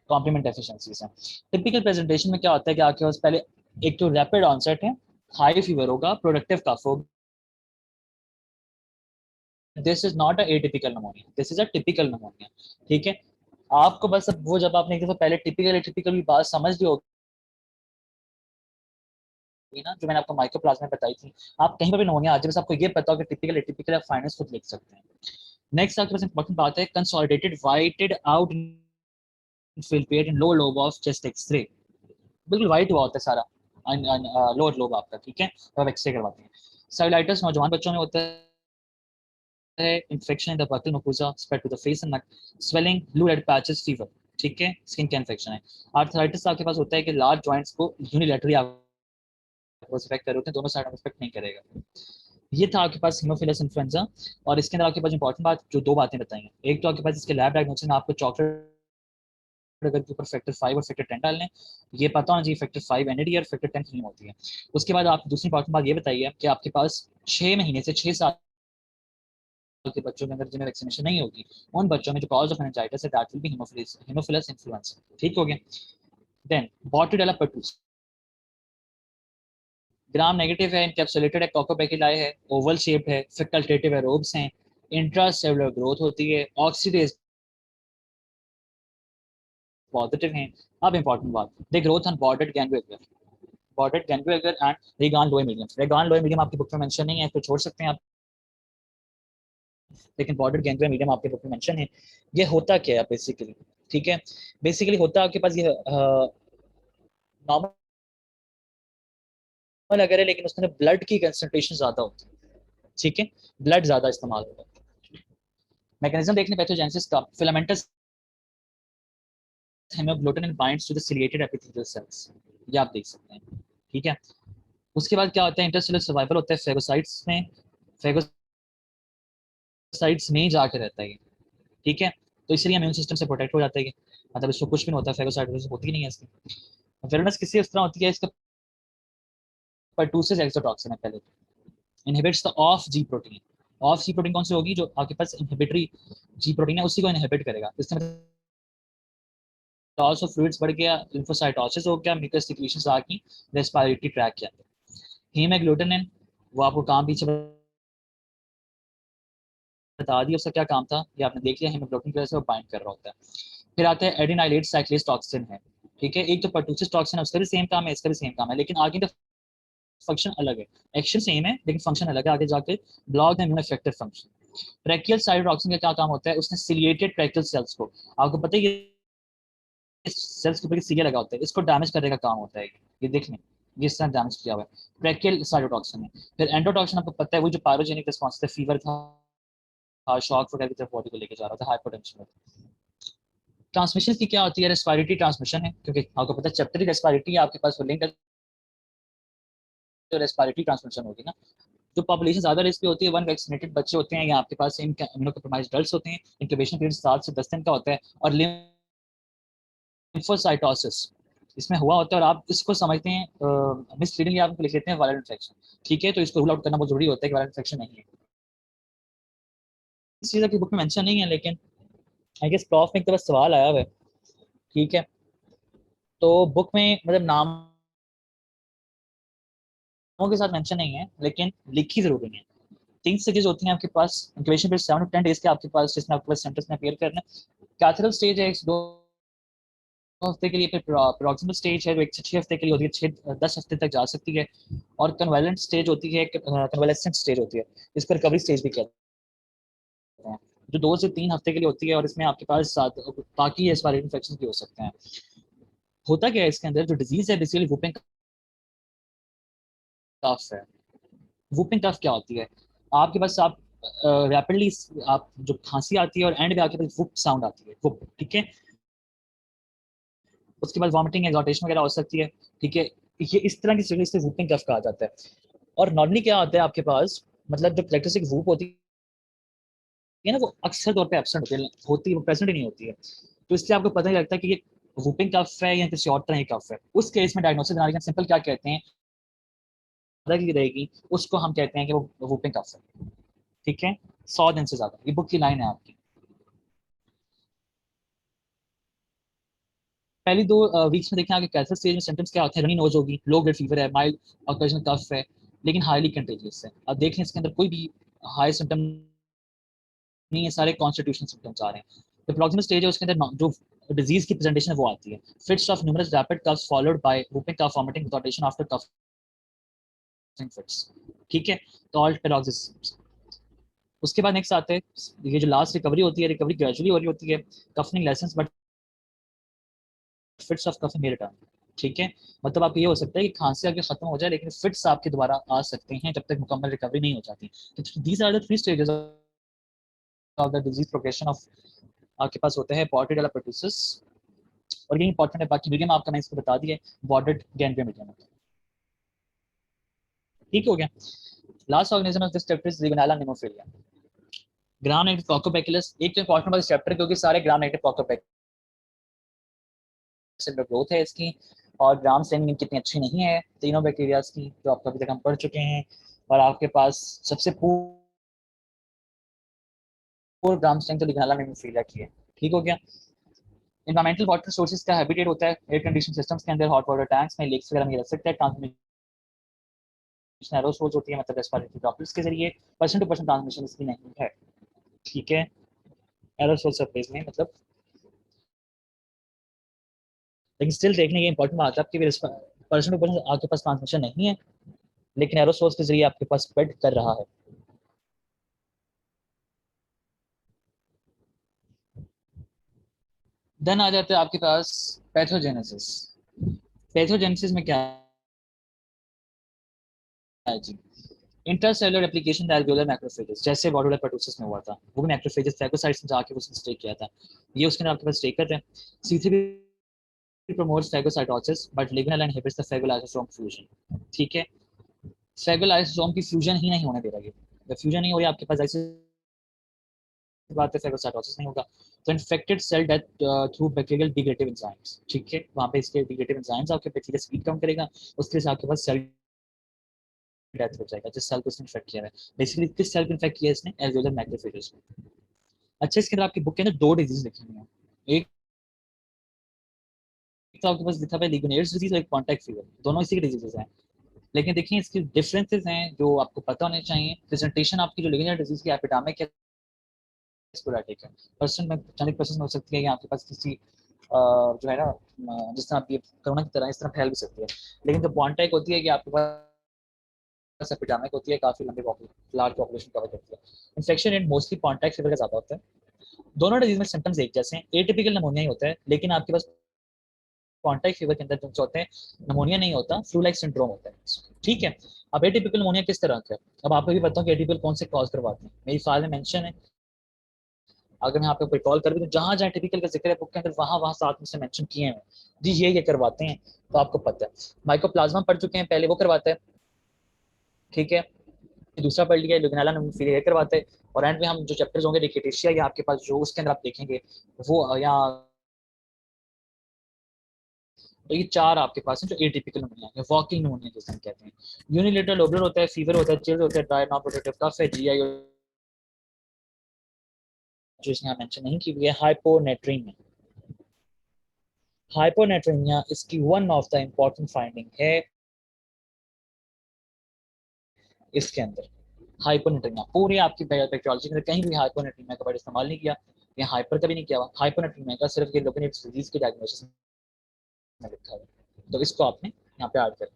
कॉम्प्लीमेंट डेफिशिएंसीज हैं। टिपिकल प्रेजेंटेशन में क्या होता है कि आपके पास पहले एक तो रैपिड ऑनसेट है, हाई फीवर होगा, प्रोडक्टिव कफ होगा। This is not a atypical pneumonia, this is a typical pneumonia, ठीक है। आपको बस अब वो जब आपने एक दफा पहले टिपिकल एटिपिकल की बात समझ ली होगी ना, जो मैंने आपको माइक्रोप्लाज्मा बताई थी, आप कहीं पर भी निमोनिया आ जाए बस आपको ये पता हो कि टिपिकल एटिपिकल आप फाइनेंस खुद लिख सकते हैं। नेक्स्ट आपके पास इंपॉर्टेंट बात है, consolidated whited out infiltrate in low lobe of chest x-ray, बिल्कुल वाइट हुआ होता है सारा लोअर लोब आपका, ठीक है, तो आप एक्सरे करवाते हैं। साइलाइटिस नौजवान बच्चों में होता है, infection in the buccal mucosa spread to the face and neck, swelling, blue red patches, fever, ठीक है, स्किन का इन्फेक्शन है। आर्थराइटिस आपके पास होता है कि लार्ज जॉइंट्स को यूनिलैटरली आपको अफेक्ट कर रहे होते हैं, दोनों साइड में अफेक्ट नहीं करेगा। ये था आपके पास हीमोफिलस इन्फ्लुएंजा। और इसके अंदर आपके पास इंपॉर्टेंट बात, जो 2 बातें बताई हैं, एक तो आपके पास इसके लैब डायग्नोसिस में आपको चॉकलेट अगर के ऊपर फैक्टर 5 और फैक्टर 10 डालने, ये पता होना चाहिए फैक्टर 5 एनएडी और फैक्टर 10 हीम होती है। उसके बाद आप दूसरी इंपॉर्टेंट बात ये बताइए कि आपके पास 6 महीने से 6 साल के बच्चों के अंदर जिन्हें वैक्सीनेशन नहीं होगी, उन बच्चों में जो कॉज ऑफ मेनिंजाइटिस है that will be haemophilus influenza, ठीक हो गया। Then bordetella pertussis, gram negative है, इनकैप्सुलेटेड है, कॉकोबैक्टीरिया है, ओवल शेप्ड है, फैकल्टेटिव एरोब्स हैं, इंट्रासेलुलर ग्रोथ होती है, ऑक्सीडेज पॉजिटिव हैं। अब इंपॉर्टेंट बात, the growth on Bordet Gengou and Regan Lowe medium. Regan Lowe medium आपकी बुक में मेंशन नहीं है तो छोड़ सकते हैं आप, लेकिन बॉर्डर्ड गैंग्लियर मीडियम आपके बुक में मेंशन है। ये होता क्या है बेसिकली, ठीक है। बेसिकली होता है आपके पास ये नॉर्मल अगर है, लेकिन उसमें ब्लड की कंसंट्रेशन ज्यादा होती है, ठीक है, ब्लड ज्यादा इस्तेमाल होता है। मैकेनिज्म देखने पैथोजेनेसिस का, filamentous haemoglobin binds to the ciliated epithelial cells, ये आप देख सकते हैं, ठीक है। उसके बाद क्या होता है, इंटरसेलुलर सर्वाइवल होता है फेगोसाइट्स में। फेगो साइड्स में ही जाके रहता है, ठीक है। तो इसलिए इम्यून सिस्टम से प्रोटेक्ट हो जाता है, मतलब इसको कुछ भी नहीं होता, फैगोसाइटोसिस होती नहीं है इसकी। वेरोनस किसी इस तरह होती है, इसका परटूसिस एक्सोटॉक्सिन है पहले, inhibits the of ji protein. Of ji protein कौन सी होगी, जो आपके पास इनहिबिटरी जी प्रोटीन है उसी को इनहिबिट करेगा। इससे लॉस ऑफ फ्लूइड्स बढ़ गया, लिम्फोसाइटोसिस हो गया, म्यूकस सिक्रीशंस आ गई रेस्पिरेटरी ट्रैक के अंदर। हीमोग्लूटिनिन, वो आपको काम पीछे बता दिया उसका क्या काम था, ये आपने देख लिया, हीमोग्लोबिन की वजह से वो बाइंड कर रहा होता है। फिर आता है एडिनाइलेट साइक्लेज टॉक्सिन है, ठीक है। एक तो परटूसिस टॉक्सिन है, उसका भी सेम काम है, इसका भी सेम काम है, लेकिन आगे का फंक्शन अलग है। एक्शन सेम है लेकिन फंक्शन अलग है, आगे जाके block the immune effective function. Tracheal cytotoxin का क्या काम होता है, उसने सिलिएटेड ट्रैकियल सेल्स को, आपको पता है ये सेल्स के ऊपर सीलिया लगा होता है, इसको डैमेज करने का काम होता है, ये देख लें ये इस तरह डैमेज किया हुआ है, ट्रैकियल साइटोटॉक्सिन है। फिर एंडोटॉक्सिन आपको पता है वो जो पायरोजेनिक रिस्पॉन्स था, फीवर था, शॉक वगैरह की तरफ बॉडी को लेके जा रहा था, हाइपोटेंशन में। ट्रांसमिशन की क्या होती है, रेस्पिरेटरी ट्रांसमिशन है, क्योंकि आपको पता है चैप्टर रेस्पिरेटरी है आपके पास, वो लिंक है, तो रेस्पिरेटरी ट्रांसमिशन होगी ना। जो पॉपुलेशन ज्यादा रिस्क पे होती है, वन वैक्सीनेटेड बच्चे होते हैं, या आपके पास इम्यूनो कम्प्रोमाइज्ड एडल्ट्स होते हैं, इंक्यूबेशन पीरियड 7 से 10 दिन का होता है, और लिम्फोसाइटोसिस इसमें हुआ होता है, और आप इसको समझते हैं मिसलीडिंगली आप लिख लेते हैं वायरल इन्फेक्शन, ठीक है। तो इसको रूल आउट करना बहुत जरूरी होता है कि वायरल इन्फेक्शन नहीं है। इस चीज़ की बुक में मेंशन नहीं है, लेकिन आई गेस प्रॉफ में एक तरह सवाल आया हुआ है, ठीक है। तो बुक में मतलब नामों के साथ मेंशन नहीं है, लेकिन लिखी जरूर नहीं है। 3 स्टेजेस होती हैं आपके पास, इंक्यूबेशन पीरियड 7 to 10 डेज के आपके पास, जिसमें आपके पास सेंटर्स में अपीयर करना है। कैथेड्रल स्टेज है 2 हफ्ते के लिए, फिर प्रॉक्सिमल स्टेज है जो 1 से 6 हफ्ते के लिए होती है, 6-10 हफ्ते तक जा सकती है, और कन्वेलेंट स्टेज होती है, कन्वेलेसेंट स्टेज होती है, इसको रिकवरी स्टेज भी कहते हैं, जो 2 से 3 हफ्ते के लिए होती है, और इसमें आपके पास बाकी रेस्पिरेटरी इन्फेक्शन भी हो सकते हैं। होता क्या है इसके अंदर, जो डिजीज है बेसिकली वुपिंग कफ है। वुपिंग कफ क्या होती है, आपके पास आप रैपिडली आप जो खांसी आती है और एंड में आपके पास वुप साउंड आती है, वुप, ठीक है। उसके बाद वॉमिटिंग एक्सॉर्टेशन वगैरह हो सकती है, ठीक है। ये इस तरह की सिचुएशन से वूपिंग कफ कहा जाता है। और नॉर्मली क्या होता है आपके पास, मतलब जो प्रैक्टिस वूप होती है ना, वो अक्सर तौर पे एब्सेंट होती है, वो प्रेजेंट ही नहीं होती है, तो इसलिए आपको पता नहीं लगता कि ये वूपिंग कफ है या किसी और तरह की कफ है। उस केस में डायग्नोसिस बनाने का सिंपल क्या कहते हैं, की रहेगी उसको हम कहते हैं कि वो वूपिंग कफ है, ठीक है। 100 दिन से ज्यादा, ये बुक की लाइन है आपकी। पहली 2 वीक्स में देखें आगे कैंसर स्टेज में सिम्टम्स क्या होते हैं, रनी नोज होगी, लो ग्रेड फीवर है, माइल्ड ऑक्यूपेशनल कफ है, लेकिन हाईली कंटेजियस है। अब देख लें इसके अंदर कोई भी हाई सिम्टम नहीं है, सारे कॉन्स्टिट्यूशनल सिम्टम्स आ रहे हैं। तो प्रॉक्सिमल स्टेज है, उसके अंदर जो डिजीज की प्रेजेंटेशन है वो आती है, fits of numerous rapid coughs followed by whooping cough, vomiting, exhaltation after coughing fits, ठीक है। तो ऑल पैरोक्सिस। उसके बाद नेक्स्ट आते हैं, ये जो लास्ट रिकवरी होती है, रिकवरी ग्रेजुअली हो रही होती है, coughing lessens but fits of coughing may return, ठीक है। मतलब आप ये हो सकता है कि खांसी आपकी खत्म हो जाए, लेकिन फिट्स आपके दोबारा आ सकते हैं जब तक मुकम्मल रिकवरी नहीं हो जाती। तो these are the 3 stages of the disease progression of, आपके पास होता है पॉटेड एलापर्टुसिस, और ये इंपॉर्टेंट है, बाकी मीडियम आपका मैं इसको बता दिए, बॉर्डेड गैंग्रिया मीडियम, ठीक हो गया। Last organism of this chapter is legionella pneumophila. Gram negative coccobacillus एक तो इंपॉर्टेंट बात इस चैप्टर, क्योंकि सारे ग्राम नेगेटिव कॉकोबैक्यूलस ग्रोथ है इसकी, और ग्राम स्ट्रेंथ कितनी अच्छी नहीं है तीनों बैक्टीरियाज की, जो आप अभी तक हम पढ़ चुके हैं। और आपके पास सबसे पूर्ण ग्राम स्ट्रेंथ तो लिगोनेला निमोफिलिया की है, ठीक हो गया। एनवायरमेंटल वाटर सोर्सेज का हैबिटेट होता है एयर कंडीशन सिस्टम्स के अंदर, हॉट वाटर टैंक्स में, लेक्स वगैरह में रह सकता है। ट्रांसमिशन एरोसोल्स होती है, मतलब रेस्पिरेटरी ड्रॉपलेट्स के जरिए, पर्सन टू पर्सन ट्रांसमिशन इसकी नहीं है, ठीक है। एरोसोल सरफेस में मतलब, लेकिन स्टिल देखने की इंपॉर्टेंट बात है आपकी, पर्सन टू पर्सन आपके पास ट्रांसमिशन नहीं है, लेकिन एरोसोल्स के जरिए आपके पास स्प्रेड कर रहा है। देन आ जाते हैं आपके पास पैथोजेनेसिस। पैथोजेनेसिस में क्या है जी, इंटरसेलुलर एप्लीकेशन एल्वियोलर मैक्रोफेजेस, जैसे वॉडुलर पर्टुसिस में हुआ था, वो भी मैक्रोफेजेस फैगोसाइट्स में जाके उसने स्टे किया था, ये उसके अंदर आपके पास स्टे करते हैं। C3 promotes phagocytosis but Lignella inhibits the phagolysosome fusion, ठीक है। फेगोलाइसोसोम की फ्यूजन ही नहीं होने दे रही है, जब फ्यूजन नहीं हो रही आपके पास बात है फेगोसाइटोसिस नहीं होगा। तो infected cell death through bacterial degradative enzymes, ठीक है, वहाँ पे इसके डिग्रेडेटिव एंजाइम्स आपके बैक्टीरिया स्पीड कम करेगा, उसके लिए आपके पास सेल डेथ हो जाएगा जिस सेल को इसने इन्फेक्ट किया है। बेसिकली किस सेल को इन्फेक्ट किया है इसने? एल्वेओलर मैक्रोफेजेस को। अच्छा, इसके अंदर आपकी बुक के अंदर दो डिजीज लिखी हुई हैं, एक तो आपके पास लिखा हुआ है लिगुनियर्स डिजीज और एक कॉन्टैक्ट फीवर, दोनों इसी के डिजीजेस हैं। लेकिन देखिए इसके डिफरेंसेस हैं जो आपको पता होने चाहिए। प्रेजेंटेशन आपकी जो लिगुनियर डिजीज की एपिडेमिक है स्पोरेडिक है, परसेंट में 40% हो सकती है कि आपके पास किसी जो है ना जिस तरह आपकी कोरोना की तरह इस तरह फैल भी सकती है। लेकिन जो कॉन्टैक्ट होती है कि आपके पास एपिडेमिक होती है, काफी लंबी लार्ज पॉपुलेशन कवर करती है। Infection rate mostly contact fever का ज्यादा होता है। दोनों डिजीज में सिम्टम्स एक जैसे हैं, एटिपिकल नमोनिया ही होता है, लेकिन आपके पास कॉन्टैक्ट फीवर के अंदर जो होते हैं नमोनिया नहीं होता, फ्लू लाइक सिंड्रोम होता है, ठीक है। अब एटिपिकल नमोनिया किस तरह का है, अब आपको भी बताऊं कि एटिपिकल कौन से कॉज करवाते हैं, मेरी फाइल में मेंशन है। अगर मैं आपको कोई कॉल कर दूं तो जहां जहां टिपिकल का जिक्र है बुक के अंदर वहां वहां साथ में से मेंशन किए हैं जी ये करवाते हैं, तो आपको पता है। माइकोप्लाज्मा पढ़ चुके हैं पहले, वो करवाता है, ठीक है। दूसरा पढ़ लिया लुगनाला नमोफिलिया करवाते हैं। और एंड में हम जो चैप्टर्स होंगे रिकेटेशिया या आपके पास जो उसके अंदर आप देखेंगे वो या तो ये चार आपके पास हैं जो एटिपिकल नमूनिया है, वॉकिंग नमूनिया जिसे हम कहते हैं। यूनिलेटरल लोबलर होता है, फीवर होता है, चिल्स होता है, ड्राई नॉन प्रोटेक्टिव कफ है, जीआई जो इसने मेंशन नहीं की हुई है, हाइपोनेट्रीमिया। हाइपोनेट्रीमिया इसकी one of the important finding है इसके अंदर। हाइपोनेट्रीमिया पूरी आपकी बैक्टीरियोलॉजी में कहीं भी हाइपोनेट्रीमिया का वर्ड इस्तेमाल नहीं किया, या हाइपर का भी नहीं किया हुआ, हाइपोनेट्रीमिया का सिर्फ ये लोगों ने डिजीज के डायग्नोसिस में लिखा है, तो इसको आपने यहाँ पे ऐड कर।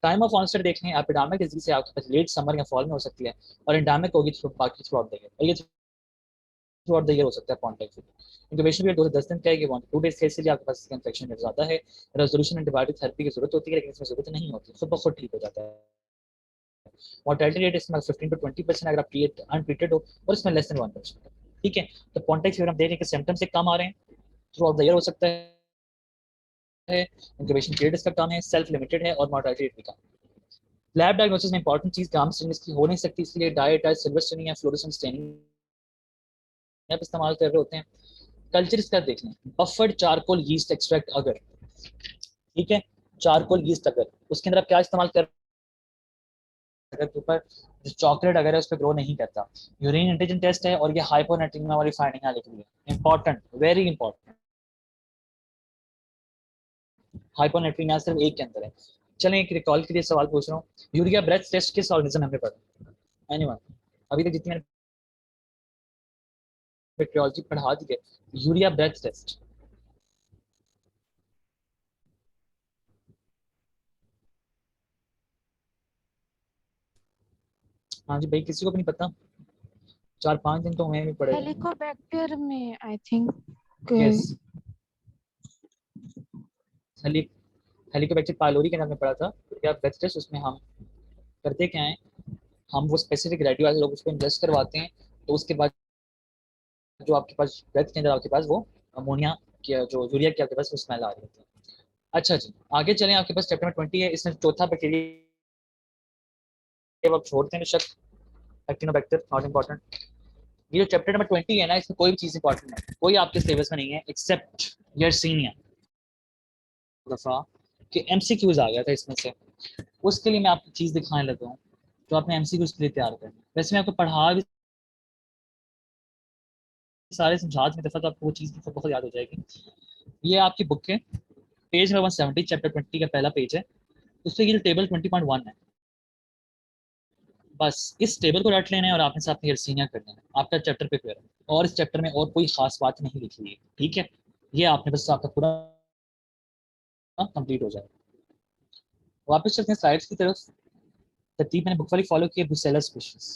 टाइम ऑफ ऑनसेट देख लें, एपिडेमिक डिजीज से आपके पास लेट समर या फॉल में हो सकती है, और एंडेमिक होगी बाकी थ्रू आउट द ईयर, और ये थ्रू आउट द ईयर हो सकता है कॉन्टैक्ट से। इंक्यूबेशन पीरियड 2 से 10 दिन का है, 1 to 2 डेज केस लिए आपके पास इन्फेक्शन रेट ज़्यादा है। रेजोल्यूशन एंटीबायोटिक थेरेपी की जरूरत होती है, लेकिन इसमें जरूरत नहीं होती, खुद ब खुद ठीक हो जाता है। मोर्टेलिटी रेट इसमें 15 to 20% अगर आप अनट्रीटेड हो, और इसमें लेस देन 1%, ठीक है। तो कॉन्टैक्ट फीवर हम देख रहे हैं कि सिम्टम्स से कम आ रहे हैं, थ्रू आउट द ईयर हो सकता है, इंक्यूबेशन पीरियड इसका कम है, सेल्फ लिमिटेड है, और मोर्टेलिटी रेट भी कम। लैब डायग्नोसिस में इंपॉर्टेंट चीज गामा स्टेनिंग इसकी हो नहीं सकती, इसलिए डाइट सिल्वर स्टेनिंग या फ्लोरेसेंट स्टेनिंग आप इस्तेमाल कर रहे होते हैं। कल्चर इसका देख लें, बफर्ड चारकोल यीस्ट एक्सट्रैक्ट अगर, ठीक है, चारकोल यीस्ट अगर उसके अंदर आप क्या इस्तेमाल कर अगर के ऊपर जो चॉकलेट अगर है उस पर ग्रो नहीं करता। यूरिन एंटीजन टेस्ट है, और ये हाइपोनेट्रीमिया वाली फाइंडिंग यहाँ लिख रही है, इंपॉर्टेंट, वेरी इंपॉर्टेंट। हाइपोनेट्रीमिया सिर्फ एक के अंदर है। चलें एक रिकॉल के लिए सवाल पूछ रहा हूँ, यूरिया ब्रेथ टेस्ट किस ऑर्गेनिज्म हमने पढ़ा? एनीवन? अभी तक जितनी मैंने बैक्टीरियोलॉजी पढ़ा दी है, यूरिया ब्रेथ टेस्ट। हाँ जी भाई, किसी को भी नहीं पता? 4-5 दिन तो हमें भी पड़े हैं।
हेलिकोबैक्टर में I think
yes, heli Helicobacter pylori के नाम में पढ़ा था यूरिया ब्रेथ टेस्ट। उसमें हम करते क्या है, हम वो स्पेसिफिक रेडियो वाले लोग उसको इंजेस्ट करवाते हैं, तो उसके बाद जो आपके पास ब्रेथ के अंदर आपके पास वो अमोनिया की जो यूरिया की आपके पास वो स्मेल आ रही होती है। अच्छा जी, आगे चलें, आपके पास चैप्टर नंबर 20 है, इसमें चौथा बैक्टीरिया आप छोड़ते हैं बेशक, एक्टिनोबैक्टर नॉट इंपॉर्टेंट। ये जो चैप्टर नंबर 20 है ना, इसमें कोई भी चीज इंपॉर्टेंट नहीं, कोई आपके सिलेबस में नहीं है एक्सेप्ट यर्सीनिया दफा कि एमसीक्यूज आ गया था इसमें से, उसके लिए मैं आपको चीज दिखाने लगा हूँ जो आपने एमसीक्यूज के लिए तैयार करना। वैसे मैं आपको पढ़ा भी सारे समझा में दफा, तो आपको वो चीज बहुत याद हो जाएगी। ये आपकी बुक है, पेज नंबर 170, चैप्टर 20 का पहला पेज है, उससे ये टेबल 20.1 है, बस इस टेबल को रट लेना है और आपने साथ में यर्सीनिया कर देना है, आपका चैप्टर प्रिपेयर है। और इस चैप्टर में और कोई खास बात नहीं लिखी है, ठीक है। ये आपने बस आपका पूरा कंप्लीट हो जाएगा। वापस चलते हैं स्लाइड्स की तरफ। तरतीब मैंने बुक वाली फॉलो की है, ब्रुसेल्ला स्पीशीज,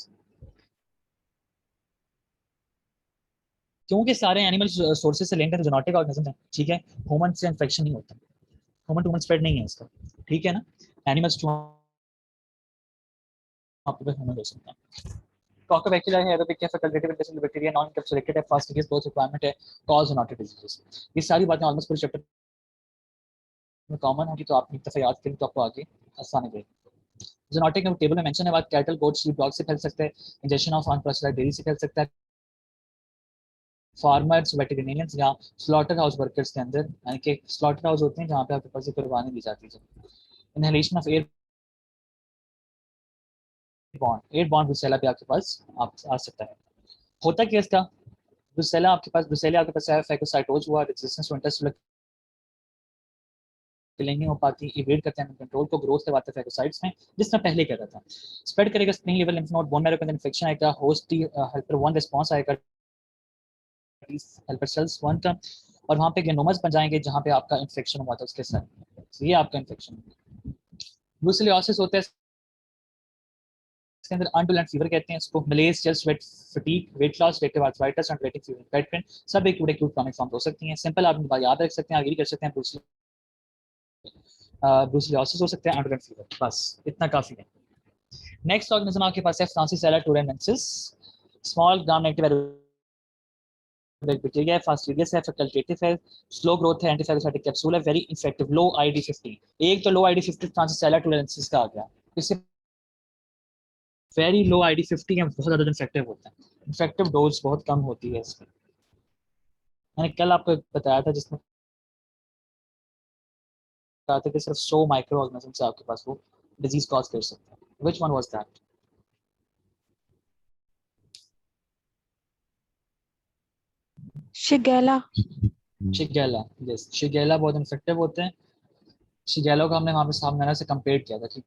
क्योंकि सारे एनिमल सोर्सेज से लिंक्ड जूनोटिक ऑर्गेनिज्म है, ठीक है। ह्यूमन से इन्फेक्शन नहीं होता, ह्यूमन टू ह्यूमन स्प्रेड नहीं है इसका, ठीक है ना। एनिमल्स टू आपके पास ह्यूमन हो सकता है। Coccobacteria है, Aerobic है, facultative intestinal bacteria, non-encapsulated है, fast release growth requirement है, cause zoonotic diseases। ये सारी बातें ऑलमोस्ट पूरे चैप्टर में कॉमन होगी, तो आप एक दफा याद करें तो आपको आगे आसानी रहेगी। जूनोटिक में टेबल में मेंशन है, बात कैटल गोट शीप डॉग से फैल सकता है, इंजेक्शन ऑफ अनप्रेशराइज्ड डेयरी से फैल सकता है, फार्मर्स, वेटरिनेरियंस या स्लॉटर हाउस वर्कर्स के अंदर, यानी कि स्लॉटर हाउस होते हैं जहाँ पे आपके पास कुर्बानी दी जाती है। Inhalation of air born Brucella भी आपके पास आ सकता है। होता क्या इसका, ब्रुसेला आपके पास फैगोसाइटोज हुआ, रेजिस्टेंस टू इंटरसेलुलर किलिंग नहीं हो पाती, इवेड करते हैं कंट्रोल को, ग्रोथ करवाते हैं फैगोसाइट्स में, जिस तरह पहले कहता था। स्प्रेड करेगा spring level lymph node, bone marrow के अंदर इन्फेक्शन आएगा, होस्ट टी हेल्पर 1 रिस्पांस आएगा, हेल्पर सेल्स 1 का, और वहां पे ग्रेनोमास बन जाएंगे जहां पे आपका इन्फेक्शन हुआ था उसके साथ। तो ये आपका इन्फेक्शन ब्रूसेलोसिस होता है, इसके अंदर अनटोलेरेंट फीवर कहते हैं इसको, malaise, chest wet, fatigue, weight loss, reactive arthritis, and fever, पेट पेन, सब एक्यूट क्रॉनिक फॉर्म हो सकती हैं। सिंपल आप याद रख सकते हैं, आगे कर सकते हैं, ब्रूसेलोसिस हो सकता है, अनटोलेरेंट फीवर, बस इतना काफी है। नेक्स्ट ऑर्गेनिज्म आपके पास है फ्रांसिसेला टूरेनेंसिस, स्मॉल ग्राम नेगेटिव बैक्टीरिया है, फास्टिडियस है, फैकल्टेटिव है, स्लो ग्रोथ है, एंटीफैगोसाइटिक कैप्सूल है, वेरी इफेक्टिव, लो ID50। एक तो लो ID50 फ्रांसिसेला टूरेनेंसिस का आ गया, इससे वेरी लो ID50 है, बहुत ज्यादा इफेक्टिव होता है, इफेक्टिव डोज बहुत कम होती है इसकी। मैंने कल आपको बताया था जिसमें कहा था कि सिर्फ 100 माइक्रो ऑर्गेनिज्म से आपके पास वो डिजीज कॉज कर सकते हैं। Which one was that?
Shigella.
Shigella, yes, Shigella बहुत इफेक्टिव होते हैं। शिगेला को हमने वहां पे सामने से कंपेयर किया था, ठीक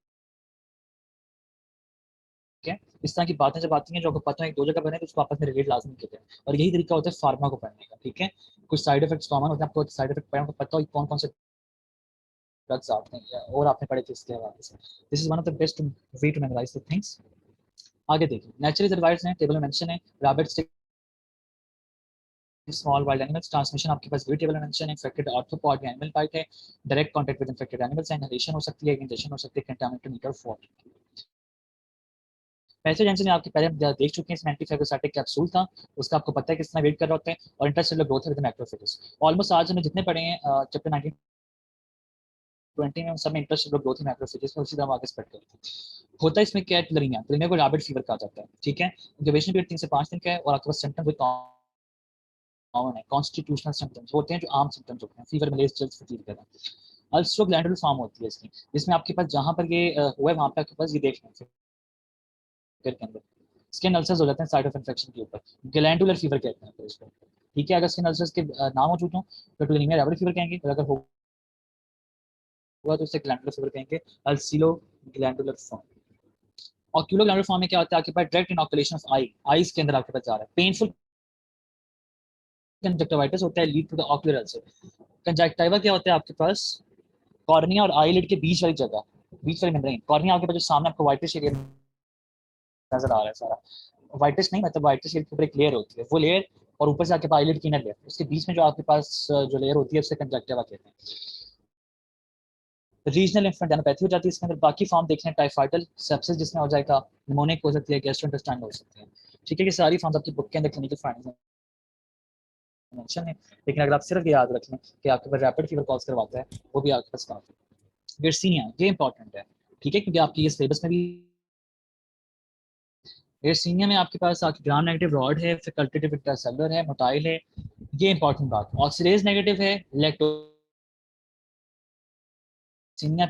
है। इस तरह की बातें जब आती हैं जो आपको पता है एक दो जगह बने तो उसको आपस में रिलेट लाजमी करते हैं, और यही तरीका होता है फार्मा को पढ़ने का, ठीक है। कुछ साइड इफेक्ट्स कॉमन होते हैं, आपको साइड इफेक्ट पता हो कौन कौन से ड्रग्स आते हैं और आपने पढ़े थे इसके हवाले से। This is one of the best way to memorise the things. आगे देखिए, नेचुरल रिजर्वायर्स हैं, टेबल में मेंशन है, rabbit, small wild animals, transmission आपके पास भी टेबल में मेंशन है, इन्फेक्टेड आर्थ्रोपॉड या एनिमल बाइट है, direct contact with infected animals है, इनहेलेशन हो सकती है, इंजेक्शन हो सकती है, कंटामिनेटेड मीटर फॉर। पैसेज एंजिन आपके पहले देख चुके हैं, इसमें एंटीफैगोसाइटिक कैप्सूल था, उसका आपको पता है कितना वेट कर रहा होता है, और intercellular growth with macrophages. Almost आज हमने जितने पढ़े हैं चैप्टर 1920 में, सब में इंटरसेलुलर ग्रोथ इन मैक्रोफेजेस में उसी तरह आगे स्प्रेड करते हैं। होता है इसमें क्या है, तुलनिया को रैबिट फीवर कहा जाता है, ठीक है। इंक्यूबेशन पीरियड 3 से 5 दिन का है, और आपके पास सिम्टम विद कॉमन है, कॉन्स्टिट्यूशनल सिम्टम्स होते हैं जो आम सिम्टम्स होते हैं, फीवर, मलेरिया, चिल्स, फटीग वगैरह। अल्सरो ग्लैंडुलर फॉर्म होती है इसकी, जिसमें आपके पास जहां पर ये हुआ है वहां पे आपके पास ये देख लें के अंदर स्किन अल्सर्स हो जाते हैं साइड ऑफ इन्फेक्शन के ऊपर, ग्लैंडुलर फीवर कहते हैं फिर इसको, ठीक है। अगर स्किन अल्सर्स के ना मौजूद हो तो टुलिनिया रैबिट फीवर कहेंगे, और अगर होगा तो उसे ग्लैंडुलर फीवर कहेंगे, अल्सिलो glandular form. Ocular glandular form में क्या होता है, आपके पास डायरेक्ट इनॉकुलेशन ऑफ आईज के अंदर आपके पास जा रहा है, पेनफुल कंजक्टिवाइटिस होता है, lead to the ocular ulcer. Conjunctiva क्या होता है आपके पास, कॉर्निया और आईलिड के बीच वाली जगह, बीच वाली मेम्ब्रेन, कॉर्निया आपके पास जो सामने आपको व्हाइटिश एरिया नजर आ रहा है सारा, व्हाइटिश नहीं मतलब व्हाइटिश के ऊपर एक लेयर होती है, वो लेयर, और ऊपर से आपके पास आईलिड की इनर लेयर, उसके बीच में जो आपके पास जो लेयर होती है उसे कंजक्टिवा कहते हैं। रीजनल इन्फेंटेनोपैथी हो जाती है इसके अंदर। बाकी फॉर्म देखें, टाइफाइडल सेप्सिस जिसमें हो जाएगा, निमोनिक हो सकती है, गैस्ट्रोइंटेस्टाइनल हो सकती है, ठीक है। ये सारी फॉर्म्स आपकी बुक के अंदर क्लिनिकल फाइंडिंग्स में मेंशन है, लेकिन अगर आप सिर्फ याद रख लें कि आपके पास रैपिड फीवर कॉज करवाता है, वो भी आपके पास काफी है। गर्सिनिया, ये इंपॉर्टेंट है, ठीक है, क्योंकि आपकी ये सिलेबस में भी एयरसीनिया में आपके पास आपकी ग्राम नेगेटिव रॉड है, फैकल्टेटिव इंटरसेलुलर है, मोटाइल है, ये इंपॉर्टेंट बात। ऑक्सीडेज नेगेटिव है, लैक्टोसिनिया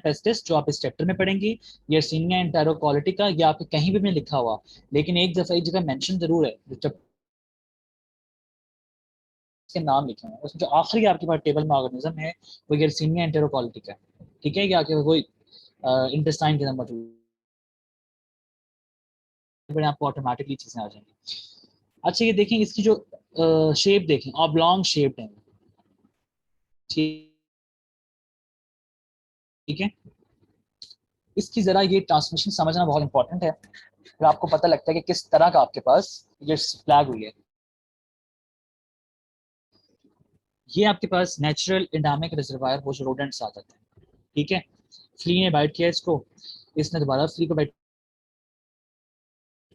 पेस्टिस जो आप इस चैप्टर में पढ़ेंगी, यर्सीनिया एंटेरोकोलिटिका, ये आपके कहीं भी नहीं लिखा हुआ, लेकिन एक दफा एक जगह मेंशन जरूर है, जो के नाम लिखे हैं उसमें जो आखिरी आपके पास टेबल में ऑर्गेनिज्म है वो यर्सीनिया एंटेरोकोलिटिका है, ठीक है। ये आके वो इंटेस्टाइन के अंदर मौजूद है, आपको ऑटोमेटिकली चीजें आ जाएंगी। अच्छा ये देखें, इसकी जो शेप देखें, ऑब्लॉन्ग शेप है, ठीक है। इसकी जरा ये ट्रांसमिशन समझना बहुत इंपॉर्टेंट है, फिर आपको पता लगता है कि किस तरह का आपके पास ये फ्लैग हुई है। ये आपके पास नेचुरल एंडामिक रिजर्वायर वो जो रोडेंट्स आ जाते हैं, ठीक है। फ्ली ने बाइट किया इसको, इसने दोबारा फ्ली को बाइट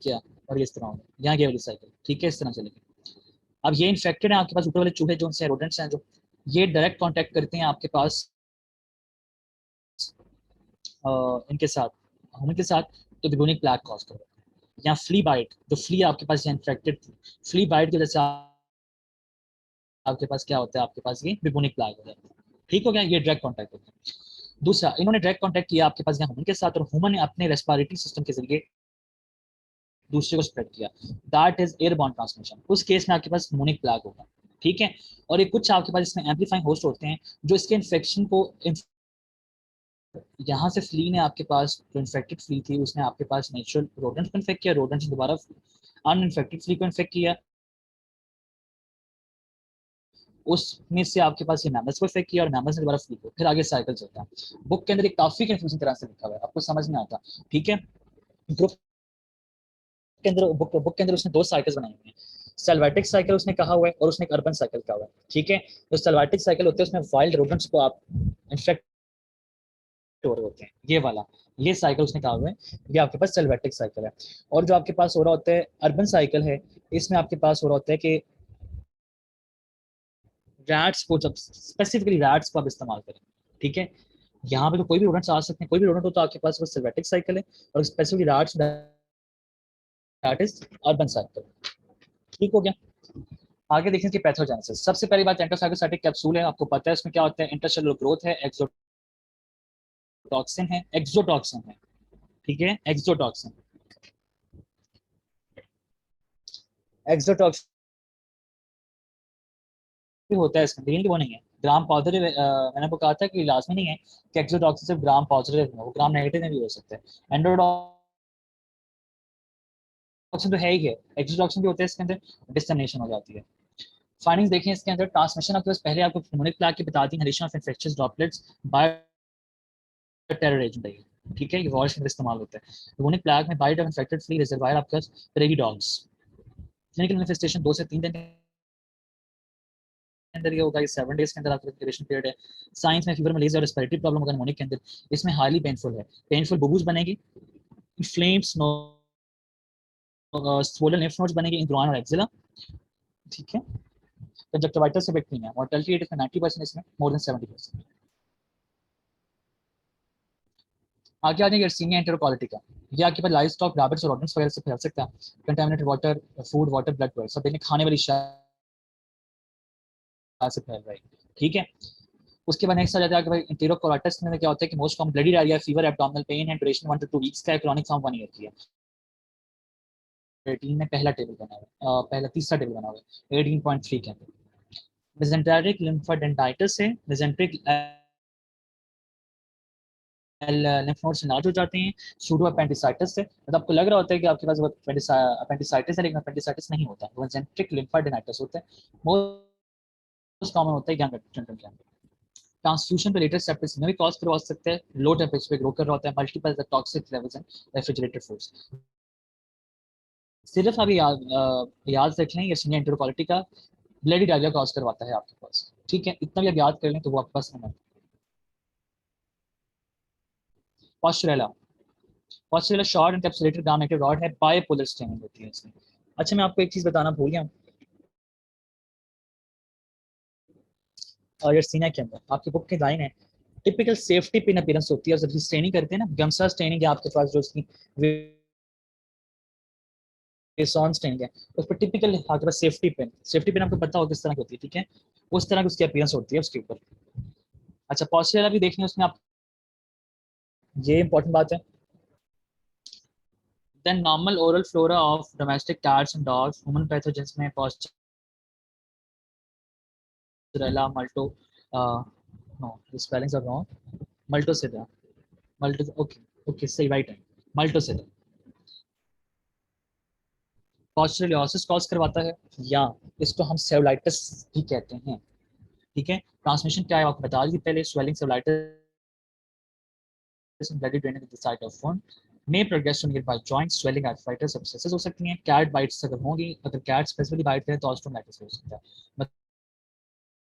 किया, और ये इस तरह होगा, यहाँ गया वाली साइकिल, ठीक है, इस तरह चलेगी। अब ये इन्फेक्टेड है, आपके पास ऊपर वाले चूहे जो उनसे रोडेंट्स हैं जो ये डायरेक्ट कांटेक्ट करते हैं आपके पास इनके साथ, ह्यूमन के साथ, तो बिगोनिक प्लैग कॉज कर, या फ्ली बाइट, जो फ्ली आपके पास इन्फेक्टेड थी, फ्ली बाइट की वजह से आपके पास क्या होता है, आपके पास ये बिबोनिक प्लाग हो जाता है। ठीक हो गया, ये डायरेक्ट कॉन्टैक्ट होता है। दूसरा, इन्होंने डायरेक्ट कॉन्टैक्ट किया आपके पास यहाँ ह्यूमन के साथ, और ह्यूमन ने अपने रेस्पिरेटरी सिस्टम के जरिए दूसरे को स्प्रेड किया, दैट इज एयरबॉर्न ट्रांसमिशन। उस केस में आपके पास ह्यूमनिक प्लाग होगा। ठीक है, और ये कुछ आपके पास इसमें एम्पलीफाइंग होस्ट होते हैं जो इसके इन्फेक्शन को, यहाँ से फ्ली ने आपके पास, जो इन्फेक्टेड फ्ली थी उसने आपके पास नेचुरल रोडेंट को इन्फेक्ट किया, रोडेंट से दोबारा अनइन्फेक्टेड फ्ली को इन्फेक्ट किया, उसमें से आपके पास ये मैमल्स को इफेक्ट किया, और मैमल्स ने दोबारा फ्ली को, फिर आगे साइकिल चलता है। बुक के अंदर एक काफी कंफ्यूजिंग तरह से लिखा हुआ है, आपको समझ में आता। ठीक है, ग्रुप के अंदर, बुक के अंदर उसने दो साइकिल्स बनाए हुए हैं। सेल्वेटिक साइकिल उसने कहा हुआ है, और उसने एक अर्बन साइकिल कहा हुआ है। ठीक है, जो सेल्वेटिक साइकिल होते हैं उसमें वाइल्ड रोडेंट्स को आप इन्फेक्ट हो रहे होते हैं, ये वाला, ये साइकिल उसने कहा हुआ है, ये आपके पास सेल्वेटिक साइकिल है। और जो आपके पास हो रहा होता है अर्बन साइकिल है, इसमें आपके पास हो रहा होता है कि रैट्स को, जब स्पेसिफिकली रैट्स को आप इस्तेमाल करें। ठीक है, यहाँ पे तो कोई भी रोडेंट्स आ सकते हैं, कोई भी रोडेंट हो तो आपके पास वो सिल्वेटिक साइकिल है, और specifically rats, that is urban cycle. ठीक हो गया, आगे देखें कि पैथोजेनेसिस। सबसे पहली बात, एंटोफैगोसाइटिक कैप्सूल है, आपको पता है उसमें क्या होता है, इंटरसेलुलर ग्रोथ है, एक्सोटॉक्सिन है, एक्सोटॉक्सिन है। ठीक है, एक्सोटॉक्सिन, एक्सोटॉक्सिन भी होता है इसमें, लेकिन वो नहीं है ग्राम पॉजिटिव। मैंने आपको कहा था कि लाजमी नहीं है कि एक्सोटॉक्सिन सिर्फ ग्राम पॉजिटिव हो, वो ग्राम नेगेटिव में भी हो सकते हैं। एंडोटॉक्सिन तो है ही है, एक्सोटॉक्सिन भी होता है इसके अंदर, डिस्सेमिनेशन हो जाती है। फाइंडिंग्स देखें इसके अंदर, ट्रांसमिशन आपके पास पहले आपको न्यूमोनिक प्लाग की बता दी, inhalation of infectious droplets by terror agent है। ठीक है, ये वॉइस में इस्तेमाल होता है। न्यूमोनिक प्लाग में bite of infected flea reservoir आपके पास प्रेरी डॉग्स। क्लिनिकल मैनिफेस्टेशन 2 से 3 दिन के अंदर ये होगा, ये 7 डेज के अंदर आपका इंक्यूबेशन पीरियड है। साइंस में फीवर, मलेरिया और रेस्पिरेटरी प्रॉब्लम होगा न्यूमोनिक के अंदर, इसमें हाईली पेनफुल है, पेनफुल बुबूज बनेगी, फ्लेम्स, स्वोलन लिम्फ नोड्स बनेंगे इन ग्रोइन और एक्सिला। ठीक है, कंजक्टिवाइटिस से बैक्टीरिया है, मोर्टेलिटी रेट इसमें 90%, इसमें मोर देन 70%। आगे आ जाएंगे yersinia enterocolitica, ये आपके पास लाइव स्टॉक, रैबिट्स और rodents वगैरह से फैल सकता है। Contaminated water, food, water, blood well, सब देखने खाने वाली शायद से फैल रही है। ठीक है, उसके बाद नेक्स्ट आ जाता है कि भाई इंटेरोकोलाइटिस में क्या होता है कि most common bloody diarrhoea, fever, abdominal pain है, ड्यूरेशन 1 to 2 वीक्स का है, क्रॉनिक फॉर्म 1 ईयर की है। 18 में पहला टेबल बना हुआ है, पहला तीसरा टेबल बना हुआ है 18.3 के अंदर। मेसेंटेरिक लिम्फोडेंटाइटिस है, मेसेंट्रिक लिम्फ नोड से नाज हो जाते हैं, सूडो अपेंडिसाइटिस से, मतलब आपको लग रहा होता है कि आपके पास अपेंडिसाइटिस है, लेकिन अपेंडिसाइटिस नहीं होता, मेसेंट्रिक लिम्फोडेंटाइटिस होता है, मोस्ट कॉमन होता है यंग चिल्ड्रन के अंदर। ट्रांसफ्यूजन रिलेटेड सेप्टिस में भी कॉज करवा सकते हैं, लो टेम्परेचर पे ग्रो कर रहा होता है, multiple toxic levels in refrigerated foods. सिर्फ अभी याद रख लें, ये एंटरक्वालिटी का ब्लडी डायरिया कॉज करवाता है आपके पास। ठीक है, इतना भी आप याद कर लें तो वो आपके पास है। Pasteurella, pasteurella short encapsulated gram negative rod है, बायपोलर स्टेनिंग होती है इसमें। अच्छा, मैं आपको एक चीज बताना भूल गया, और यर्सिनिया के अंदर आपकी बुक की लाइन है, टिपिकल सेफ्टी पिन अपीयरेंस होती है, जब स्टेनिंग करते हैं ना, गमसा स्टेनिंग है आपके पास, जो उसकी सॉन स्टेनिंग है, उस पर टिपिकल आपके पास सेफ्टी पिन, सेफ्टी पिन आपको पता हो किस तरह की होती है। ठीक है, उस तरह की उसकी अपीयरेंस होती है उसके ऊपर। अच्छा, पॉस्चुरेला भी देखनी है उसमें आप, ये इंपॉर्टेंट बात है। Then normal oral flora of domestic cats and dogs, human pathogens में pasteurella, multo, no spellings are wrong, multocida, multo, okay okay सही, राइट है, मल्टोसिडा पॉस्चुरेलियोसिस कॉज करवाता है, या इसको हम सेवलाइटिस भी कहते हैं। ठीक है, ट्रांसमिशन क्या है आपको बता दी पहले, swelling, सेवलाइटिस, bloody drainage at the site of wound may progress to nearby joints, swelling, arthritis, abscesses हो सकती हैं। कैट बाइट्स अगर होंगी, अगर कैट स्पेसिफिकली बाइट करें तो ऑस्टोमाइटिस हो सकता है।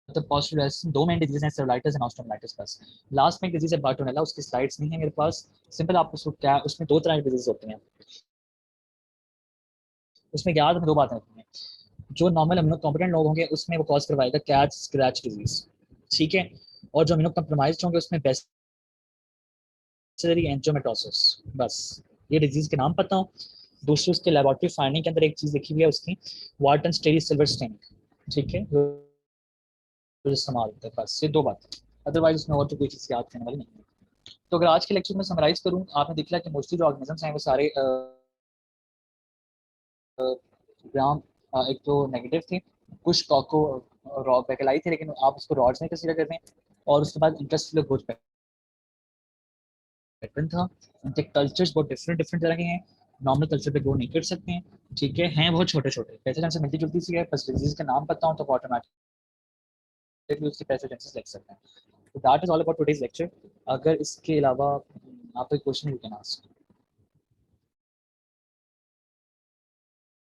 मतलब पॉस्चुलेशन दो मेन डिजीज हैं, सेवलाइटिस एंड ऑस्टोमाइटिस। बस लास्ट में एक डिजीज है बार्टोनेला, उसकी स्लाइड्स नहीं है मेरे पास, सिंपल आपको उसको क्या, उसमें दो तरह की डिजीज होती हैं, उसमें याद में दो बातें होती हैं। जो नॉर्मल इम्यूनो कॉम्पिटेंट लोग होंगे उसमें वो कॉज करवाएगा कैट स्क्रैच डिजीज। ठीक है, और जो इम्यूनो कॉम्प्रोमाइज्ड होंगे उसमें बैसिलरी एंजियोमेटोसिस। बस ये डिजीज के नाम पता हो। दूसरी उसके लेबोरेटरी फाइंडिंग के अंदर एक चीज लिखी हुई है उसकी, वार्टन स्टेरी सिल्वर स्टेनिंग। ठीक है, इस्तेमाल होता है, बस ये 2 बातें, अदरवाइज़ उसमें और तो कोई चीज़ याद करने वाली नहीं है। तो अगर आज के लेक्चर में समराइज़ करूँ, आपने देख लिया कि मोस्टली जो ऑर्गेनिज़म्स हैं वो सारे ग्राम एक तो नेगेटिव थे, कुछ कॉको रॉ बैकेलाई थे, लेकिन आप उसको रॉड्स में कंसीडर करते हैं। और उसके बाद इंटरस्टेलर ग्रोथ पैटर्न था, उनके कल्चर्स बहुत डिफरेंट डिफरेंट तरह के हैं, नॉर्मल कल्चर पे ग्रो नहीं कर सकते हैं, ठीक है, हैं बहुत छोटे-छोटे, पैथोजेंस से मिलती-जुलती सी है, बस डिजीज़ का नाम पता हो तो ऑटोमेटिकली उससे पैथोजेंसिस लग सकता है। तो that is all about today's lecture. अगर इसके अलावा आपका कोई क्वेश्चन यू कैन आस्क।